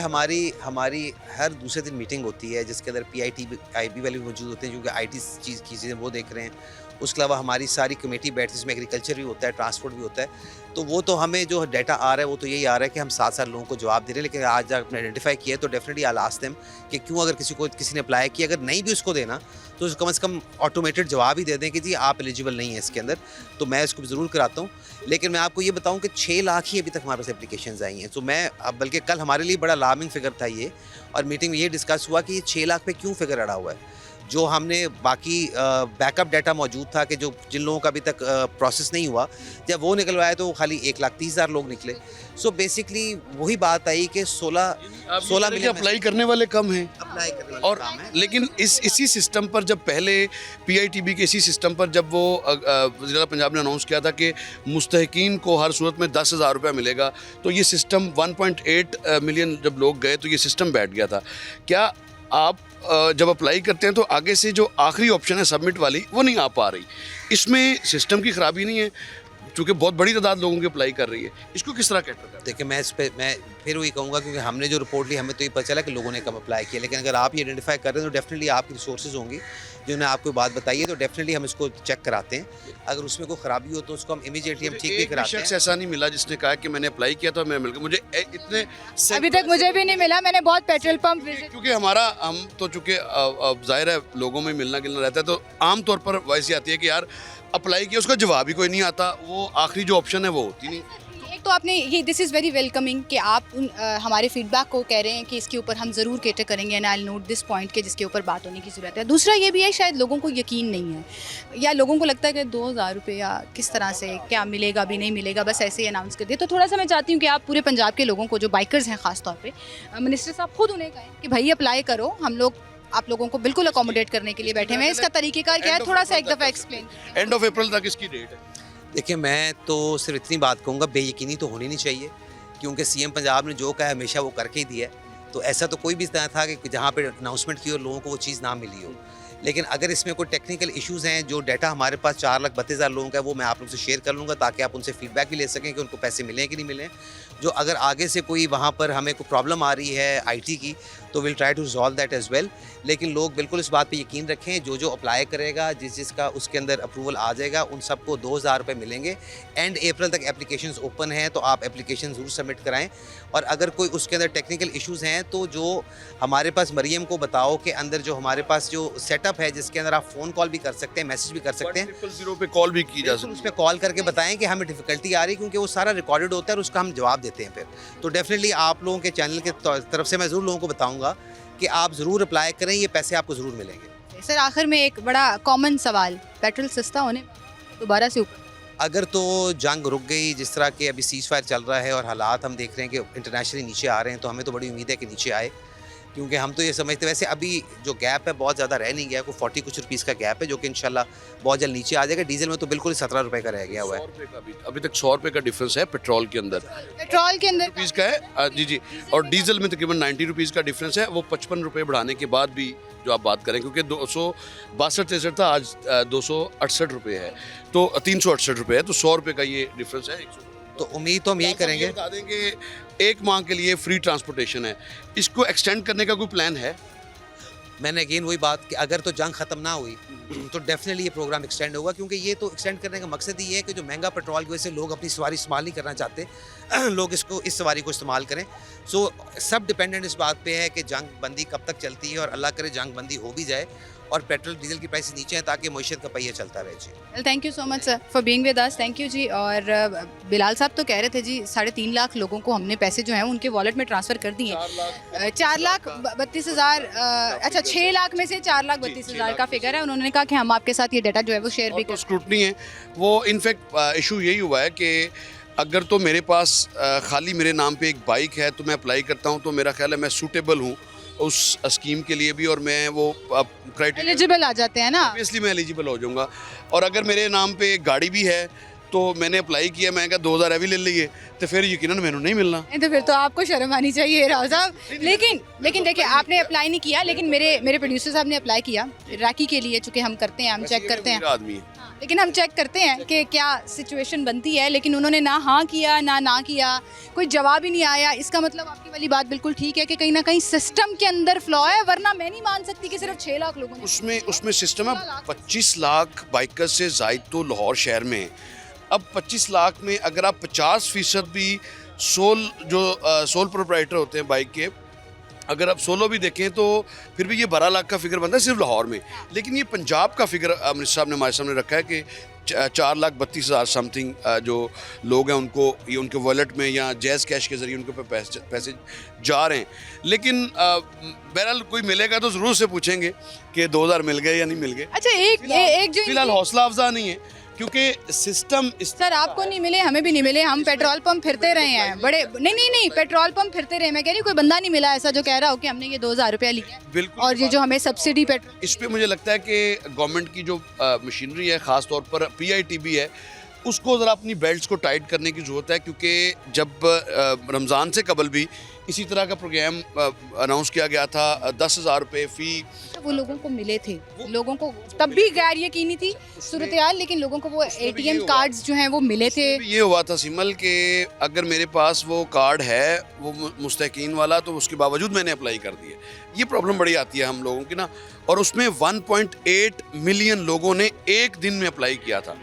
हमारी हर दूसरे दिन मीटिंग होती है जिसके अंदर PIB वाले भी मौजूद होते हैं क्योंकि IT चीज़ की चीज़ें वो देख रहे हैं। उसके अलावा हमारी सारी कमेटी बैठती है जिसमें एग्रीकल्चर भी होता है, ट्रांसपोर्ट भी होता है। तो वो तो हमें जो डाटा आ रहा है वो तो यही आ रहा है कि हम साथ साथ लोगों को जवाब दे रहे हैं। लेकिन आज आपने आइडेंटिफाई किया तो डेफिनेटली आई आस्क देम कि क्यों, अगर किसी ने अप्लाई किया, अगर नहीं भी उसको देना तो कम से कम ऑटोमेटेड जवाब ही दे दें कि जी आप एलिजिबल नहीं है इसके अंदर। तो मैं इसको ज़रूर कराता हूँ। लेकिन मैं आपको ये बताऊँ कि 6 लाख ही अभी तक हमारे पास एप्लीकेशंस आई हैं। तो मैं अब बल्कि कल हमारे लिए बड़ा अलार्मिंग फिगर था ये, और मीटिंग में ये डिस्कस हुआ कि ये 6 लाख पे क्यों फिगर अड़ा हुआ है। जो हमने बाकी बैकअप डाटा मौजूद था कि जो जिन लोगों का अभी तक प्रोसेस नहीं हुआ, जब वो निकलवाया तो खाली 1,30,000 लोग निकले। सो बेसिकली वही बात आई कि 16 मिलियन अप्लाई करने वाले कम हैं अप्लाई करने वाले और काम है। लेकिन इसी सिस्टम पर जब पहले PITB के इसी सिस्टम पर जब वो ज़िला पंजाब ने अनाउंस किया था कि मुस्तहिकीन को हर सूरत में 10,000 रुपया मिलेगा, तो ये सिस्टम 1.8 मिलियन जब लोग गए तो ये सिस्टम बैठ गया था। क्या आप जब अप्लाई करते हैं तो आगे से जो आखिरी ऑप्शन है सबमिट वाली वो नहीं आ पा रही, इसमें सिस्टम की ख़राबी नहीं है क्योंकि बहुत बड़ी तादाद लोगों की अप्लाई कर रही है, इसको किस तरह कैटर करते हैं? देखिए, मैं इस पे मैं फिर वही कहूँगा क्योंकि हमने जो रिपोर्ट ली हमें तो ये पता चला कि लोगों ने कम अप्लाई किया। लेकिन अगर आप ये आइडेंटिफाई कर रहे हैं तो डेफिनेटली आपकी रिसोर्सेज होंगी जिन्होंने आपको बात बताई है, तो डेफिनेटली हम इसको चेक कराते हैं। अगर उसमें कोई ख़राबी हो तो उसको हम इमीडिएटली हम ठीक भी कराते शख्स हैं। ऐसा नहीं मिला जिसने कहा कि मैंने अप्लाई किया था मैं मिल गया। मुझे इतने अभी तक मुझे भी नहीं मिला। मैंने बहुत पेट्रोल पंप विजिट, क्योंकि हम तो चूँकि जाहिर है लोगों में मिलना गिलना रहता है, तो आमतौर पर वैसे आती है कि यार अप्लाई किया उसका जवाब ही कोई नहीं आता, वो आखिरी जो ऑप्शन है वो होती नहीं। एक तो आपने ये दिस इज़ वेरी वेलकमिंग कि आप हमारे फीडबैक को कह रहे हैं कि इसके ऊपर हम ज़रूर केटर करेंगे and I will note this point के जिसके ऊपर बात होने की ज़रूरत है। दूसरा ये भी है शायद लोगों को यकीन नहीं है या लोगों को लगता है कि 2,000 रुपये या किस तरह से क्या मिलेगा भी नहीं मिलेगा, बस ऐसे ही अनाउंस कर दिए। तो थोड़ा सा मैं चाहती हूँ कि आप पूरे पंजाब के लोगों को जो बाइकर्स हैं ख़ास तौर पर, मिनिस्टर साहब खुद उन्हें कहें कि भाई अप्लाई करो, हम लोग आप लोगों को बिल्कुल अकोमोडेट करने के लिए बैठे हुए हैं। इसका तरीक़ेकार क्या है, थोड़ा सा एक दफ़ा एक्सप्लेन। एंड ऑफ अप्रैल तक इसकी डेट है। देखिए, मैं तो सिर्फ इतनी बात कहूँगा, बेयकीनी तो होनी नहीं चाहिए क्योंकि CM पंजाब ने जो कहा है हमेशा वो करके ही दिया है। तो ऐसा तो कोई भी ना था कि जहाँ पे अनाउंसमेंट की और लोगों को वो चीज़ ना मिली हो। लेकिन अगर इसमें कोई टेक्निकल इश्यूज़ हैं, जो डाटा हमारे पास 4,32,000 लोगों का है वो मैं आप लोग से शेयर कर लूँगा ताकि आप उनसे फीडबैक भी ले सकें कि उनको पैसे मिले कि नहीं मिले। जो अगर आगे से कोई वहाँ पर हमें कोई प्रॉब्लम आ रही है IT की तो will try to resolve that as well. लेकिन लोग बिल्कुल इस बात पे यकीन रखें, जो अप्लाई करेगा, जिसका उसके अंदर अप्रूवल आ जाएगा, उन सबको 2,000 रुपये मिलेंगे। एंड अप्रैल तक एप्लीकेशंस ओपन हैं तो आप एप्लीकेशन ज़रूर सबमिट कराएं। और अगर कोई उसके अंदर टेक्निकल इश्यूज़ हैं तो जो हमारे पास मरियम को बताओ के अंदर जो हमारे पास जो सेटअप है जिसके अंदर आप फ़ोन कॉल भी कर सकते हैं, मैसेज भी कर सकते हैं, 000 पे कॉल भी की जा सकती उस पर कॉल करके बताएं कि हमें डिफ़िकल्टी आ रही है, क्योंकि वो सारा रिकॉर्डेड होता है और उसका हम जवाब देते हैं फिर। तो डेफिनेटली आप लोगों के चैनल के तरफ से मैं ज़रूर लोगों को बताऊँगा कि आप ज़रूर अप्लाई करें, ये पैसे आपको ज़रूर मिलेंगे। सर आखिर में एक बड़ा कॉमन सवाल, पेट्रोल सस्ता होने दोबारा से ऊपर अगर तो जंग रुक गई, जिस तरह के अभी सीज़ फायर चल रहा है और हालात हम देख रहे हैं कि इंटरनेशनली नीचे आ रहे हैं, तो हमें तो बड़ी उम्मीद है कि नीचे आए, क्योंकि हम तो ये समझते, वैसे अभी जो गैप है बहुत ज़्यादा रह नहीं गया, कोई 40 कुछ रुपीस का गैप है जो कि इंशाल्लाह बहुत जल्द नीचे आ जाएगा। डीजल में तो बिल्कुल 17 रुपये का रह गया हुआ है। 100 रुपये का अभी तक 100 रुपये का डिफरेंस है पेट्रोल के अंदर रुपीज़ का है जी। और डीजल में तकरीबन 90 रुपीज़ का डिफरेंस है। वो 55 रुपये बढ़ाने के बाद भी जो आप बात करें, क्योंकि 262-63 था, आज 268 रुपये है, तो 368 रुपये है, तो 100 रुपये का ये डिफरेंस है। तो उम्मीद तो हम यही करेंगे। बता दें कि 1 माह के लिए फ्री ट्रांसपोर्टेशन है, इसको एक्सटेंड करने का कोई प्लान है? मैंने अगेन वही बात कि अगर तो जंग ख़त्म ना हुई तो डेफिनेटली ये प्रोग्राम एक्सटेंड होगा, क्योंकि ये तो एक्सटेंड करने का मकसद ही है कि जो महंगा पेट्रोल की वजह से लोग अपनी सवारी इस्तेमाल नहीं करना चाहते, लोग इस सवारी को इस्तेमाल करें। सो सब डिपेंडेंट इस बात पे है कि जंग बंदी कब तक चलती है, और अल्लाह करे जंग बंदी हो भी जाए और पेट्रोल डीजल की प्राइस नीचे है ताकि मईशत का पहिया चलता रहे। जी thank you so much sir for being with us, thank you जी। और बिलाल साहब तो कह रहे थे जी 3.5 लाख लोगों को हमने पैसे जो हैं उनके वॉलेट में ट्रांसफ़र कर दिए। 4,32,000 अच्छा 6 लाख में से 4,32,000 का फिगर है। उन्होंने कहा कि हम आपके साथ ये डाटा जो है वो शेयर भी कर। स्क्रूटनी है वो, इनफैक्ट इशू यही हुआ है कि अगर तो मेरे पास खाली मेरे नाम पे एक बाइक है तो मैं अप्लाई करता हूँ, तो मेरा ख्याल है मैं सूटेबल हूँ उस स्कीम के लिए भी, और मैं वो क्राइटेरिया एलिजिबल आ जाते हैं ना, ऑब्वियसली मैं एलिजिबल हो जाऊँगा। और अगर मेरे नाम पे एक गाड़ी भी है तो मैंने अप्लाई किया, मैं कहा 2,000 अभी ले लिए, तो फिर यकीनन मैंने नहीं मिलना। तो फिर तो आपको शर्म आनी चाहिए राव साहब। लेकिन देखिए आपने अप्लाई नहीं किया, लेकिन मेरे प्रोड्यूसर साहब ने अप्लाई किया रैकी के लिए, चूँकि हम करते हैं, हम चेक करते हैं। आदमी है लेकिन हम चेक करते हैं कि क्या सिचुएशन बनती है, लेकिन उन्होंने ना हाँ किया ना किया, कोई जवाब ही नहीं आया। इसका मतलब आपकी वाली बात बिल्कुल ठीक है कि कहीं ना कहीं सिस्टम के अंदर फ्लॉ है, वरना मैं नहीं मान सकती कि सिर्फ 6 लाख लोगों ने उसमें सिस्टम है 25 लाख बाइकर्स से जायद तो लाहौर शहर में है। अब 25 लाख में अगर आप 50% भी सोल प्रोप्राइटर होते हैं बाइक के, अगर आप 16 भी देखें तो फिर भी ये 12 लाख का फिगर बनता है सिर्फ लाहौर में। लेकिन ये पंजाब का फिगर मिनिस्टर साहब ने हमारे सामने रखा है कि 4,32,000 समथिंग जो लोग हैं उनको ये उनके वॉलेट में या जैज़ कैश के ज़रिए उनके ऊपर पैसे जा रहे हैं। लेकिन बहरहाल कोई मिलेगा तो ज़रूर से पूछेंगे कि 2,000 मिल गए या नहीं मिल गए। अच्छा एक जो फिलहाल हौसला अफजा नहीं है क्योंकि सिस्टम सर आपको नहीं मिले, हमें भी नहीं मिले, हम पेट्रोल पंप फिरते रहे हैं बड़े नहीं पेट्रोल पंप फिरते रहे। मैं कह रही हूँ कोई बंदा नहीं मिला ऐसा जो कह रहा हो कि हमने ये 2,000 रुपया लिया बिल्कुल। और ये जो हमें सब्सिडी पेट्रोल, इस पे मुझे लगता है कि गवर्नमेंट की जो मशीनरी है ख़ास तौर पर PITB है, उसको ज़रा अपनी बेल्ट्स को टाइट करने की ज़रूरत है। क्योंकि जब रमज़ान से कबल भी इसी तरह का प्रोग्राम अनाउंस किया गया था 10,000 रुपये फ़ी, वो लोगों को मिले थे, लोगों को तब भी गैर यकीनी थी सूरत हाल, लेकिन लोगों को वो ATM कार्ड्स जो हैं वो मिले थे। ये हुआ था सिमल कि अगर मेरे पास वो कार्ड है वो मुस्तकीन वाला तो उसके बावजूद मैंने अप्लाई कर दिया। ये प्रॉब्लम बड़ी आती है हम लोगों की ना, और उसमें 1.8 मिलियन लोगों ने एक दिन में अप्लाई किया था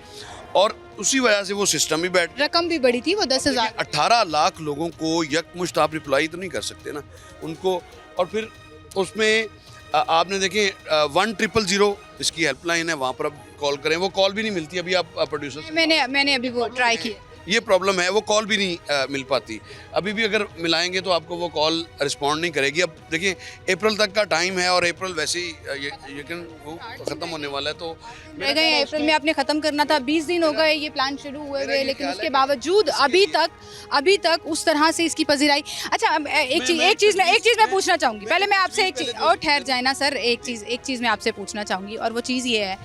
और उसी वजह से वो सिस्टम भी बैठ, रकम भी बड़ी थी वो 10,000। 18 लाख लोगों को यकमुश्त आप रिप्लाई तो नहीं कर सकते ना उनको। और फिर उसमें आपने देखें 1,000 इसकी हेल्पलाइन है, वहाँ पर अब कॉल करें, वो कॉल भी नहीं मिलती। अभी आप प्रोड्यूसर मैंने अभी वो ट्राई किया, ये प्रॉब्लम है, वो कॉल भी नहीं मिल पाती। अभी भी अगर मिलाएंगे तो आपको वो कॉल रिस्पॉन्ड नहीं करेगी। अब देखिए अप्रैल तक का टाइम है और अप्रैल वैसे ही यकीन वो ख़त्म होने वाला है, तो रह गए अप्रैल में आपने ख़त्म करना था। 20 दिन हो गए ये प्लान शुरू हुए हुए, लेकिन उसके बावजूद अभी तक उस तरह से इसकी पजीराई। अच्छा एक चीज़ मैं पूछना चाहूँगी, पहले मैं आपसे एक चीज़ और ठहर जाए ना सर, एक चीज़ मैं आपसे पूछना चाहूँगी, और वो चीज़ ये है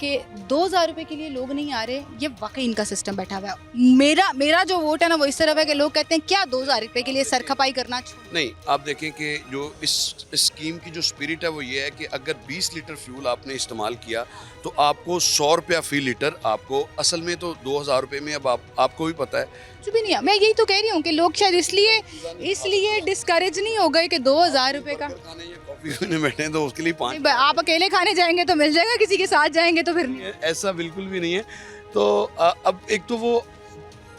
कि 2,000 रुपये के लिए लोग नहीं आ रहे, ये वाकई इनका सिस्टम बैठा हुआ है। मेरा जो वोट है ना वो इस तरफ है कि लोग कहते हैं क्या 2,000 रुपये के लिए सरखपाई करना नहीं। आप देखें कि जो इस स्कीम की जो स्पिरिट है वो ये है कि अगर 20 लीटर फ्यूल आपने इस्तेमाल किया तो आपको 100 रुपया फ़ी लीटर आपको, असल में तो 2,000 रुपये में। अब आपको भी पता है कुछ भी नहीं है। मैं यही तो कह रही हूँ कि लोग शायद इसलिए डिस्करेज नहीं हो गए कि 2,000 रुपये का कॉफ़ी पीने बैठे तो उसके लिए 5। आप अकेले खाने जाएंगे तो मिल जाएगा, किसी के साथ जाएंगे तो फिर नहीं। ऐसा बिल्कुल भी नहीं है। तो अब एक तो वो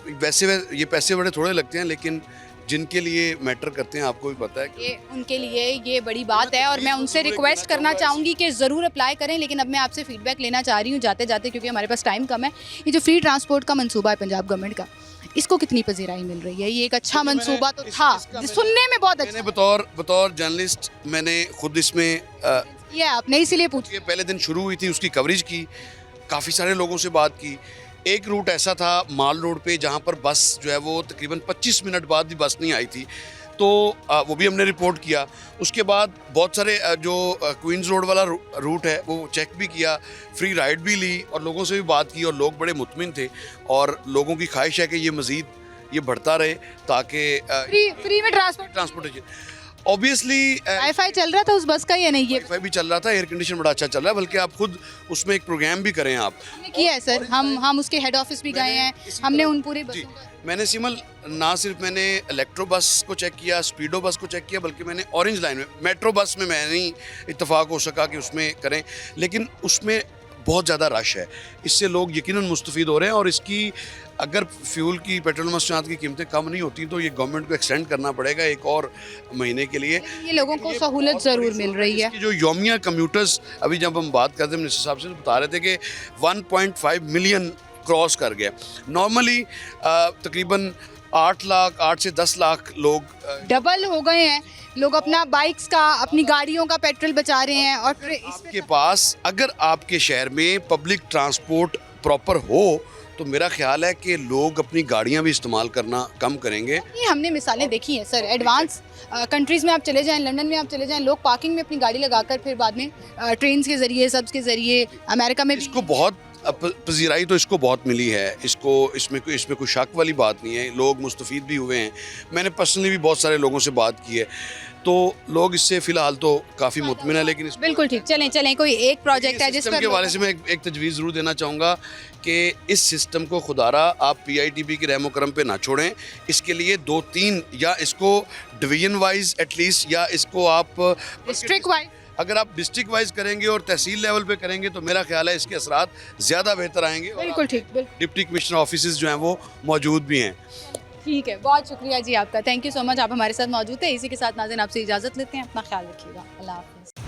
वैसे ये पैसे बड़े थोड़े लगते हैं, लेकिन जिनके लिए मैटर करते हैं आपको भी पता है कि उनके लिए ये बड़ी बात है। और मैं उनसे रिक्वेस्ट करना चाहूँगी कि ज़रूर अप्लाई करें। लेकिन अब मैं आपसे फीडबैक लेना चाह रही हूँ जाते जाते, क्योंकि हमारे पास टाइम कम है। ये जो फ्री ट्रांसपोर्ट का मंसूबा है पंजाब गवर्नमेंट का, इसको कितनी पजीराई मिल रही है? ये एक अच्छा मंसूबा तो था, सुनने में बहुत अच्छा। बतौर जर्नलिस्ट मैंने खुद इसमें ये आपने इसीलिए पूछा, पहले दिन शुरू हुई थी उसकी कवरेज की, काफ़ी सारे लोगों से बात की। एक रूट ऐसा था माल रोड पे जहाँ पर बस जो है वो तकरीबन 25 मिनट बाद भी बस नहीं आई थी, तो वो भी हमने रिपोर्ट किया। उसके बाद बहुत सारे जो क्वींस रोड वाला रूट है वो चेक भी किया, फ्री राइड भी ली और लोगों से भी बात की, और लोग बड़े मुतमिन थे और लोगों की ख्वाहिश है कि ये मज़ीद ये बढ़ता रहे ताकि फ्री में ट्रांसपोर्टेशन। ऑब्वियसली वाईफाई चल रहा था उस बस का या नहीं? ये वाईफाई भी चल रहा था, एयर कंडीशन बड़ा अच्छा चल रहा है, बल्कि आप खुद उसमें एक प्रोग्राम भी करें। आपने किया है सर, हम उसके हेड ऑफिस भी गए हैं, हमने उन पूरी बसों का मैंने सिमल ना सिर्फ मैंने इलेक्ट्रो बस को चेक किया, स्पीडो बस को चेक किया, बल्कि मैंने ऑरेंज लाइन में मेट्रो बस में मैं नहीं इत्तेफाक हो सका कि उसमें करें, लेकिन उसमें बहुत ज़्यादा रश है। इससे लोग यकीनन मुस्तफ़ीद हो रहे हैं और इसकी अगर फ्यूल की पेट्रोल मशीनात की कीमतें कम नहीं होती तो ये गवर्नमेंट को एक्सटेंड करना पड़ेगा एक और महीने के लिए। ये लोगों को सहूलत ज़रूर मिल रही है। जो योमिया कम्यूटर्स अभी जब हम बात करते हैं मिनिस्टर साहब से बता रहे थे कि 1.5 मिलियन क्रॉस कर गया। नॉर्मली तकरीबन 8 से 10 लाख लोग डबल हो गए हैं। लोग अपना बाइक्स का, अपनी गाड़ियों का पेट्रोल बचा रहे हैं। और आपके पास अगर आपके शहर में पब्लिक ट्रांसपोर्ट प्रॉपर हो तो मेरा ख्याल है कि लोग अपनी गाड़ियां भी इस्तेमाल करना कम करेंगे। ये हमने मिसालें देखी हैं सर, एडवांस कंट्रीज़ में आप चले जाएं, लंदन में आप चले जाएं, लोग पार्किंग में अपनी गाड़ी लगाकर फिर बाद में ट्रेन के ज़रिए, सब्स के ज़रिए, अमेरिका में इसको बहुत पजीराई तो इसको बहुत मिली है। इसमें कोई शक वाली बात नहीं है, लोग मुस्तफ़ीद भी हुए हैं। मैंने पर्सनली भी बहुत सारे लोगों से बात की है, तो लोग इससे फ़िलहाल तो काफ़ी मुतमिन है, लेकिन बिल्कुल ठीक, चलें चलें, कोई एक प्रोजेक्ट है जिस सिस्टम पर के हवाले से मैं एक तजवीज़ ज़रूर देना चाहूँगा कि इस सिस्टम को खुदारा आप PITB के रहमो करम पे ना छोड़ें। इसके लिए 2-3 या इसको डिवीजन वाइज एटलीस्ट, या इसको आप डिस्ट्रिक्ट वाइज, अगर आप डिस्ट्रिक्ट वाइज करेंगे और तहसील लेवल पे करेंगे तो मेरा ख्याल है इसके असरात ज़्यादा बेहतर आएंगे। और बिल्कुल ठीक, बिल्कुल डिप्टी कमिश्नर ऑफिसेज जो हैं वो मौजूद भी हैं। ठीक है, बहुत शुक्रिया जी आपका, थैंक यू सो मच, आप हमारे साथ मौजूद थे। इसी के साथ नाज़रीन आपसे इजाज़त लेते हैं, अपना ख्याल रखिएगा, अल्लाह हाफ़िज़।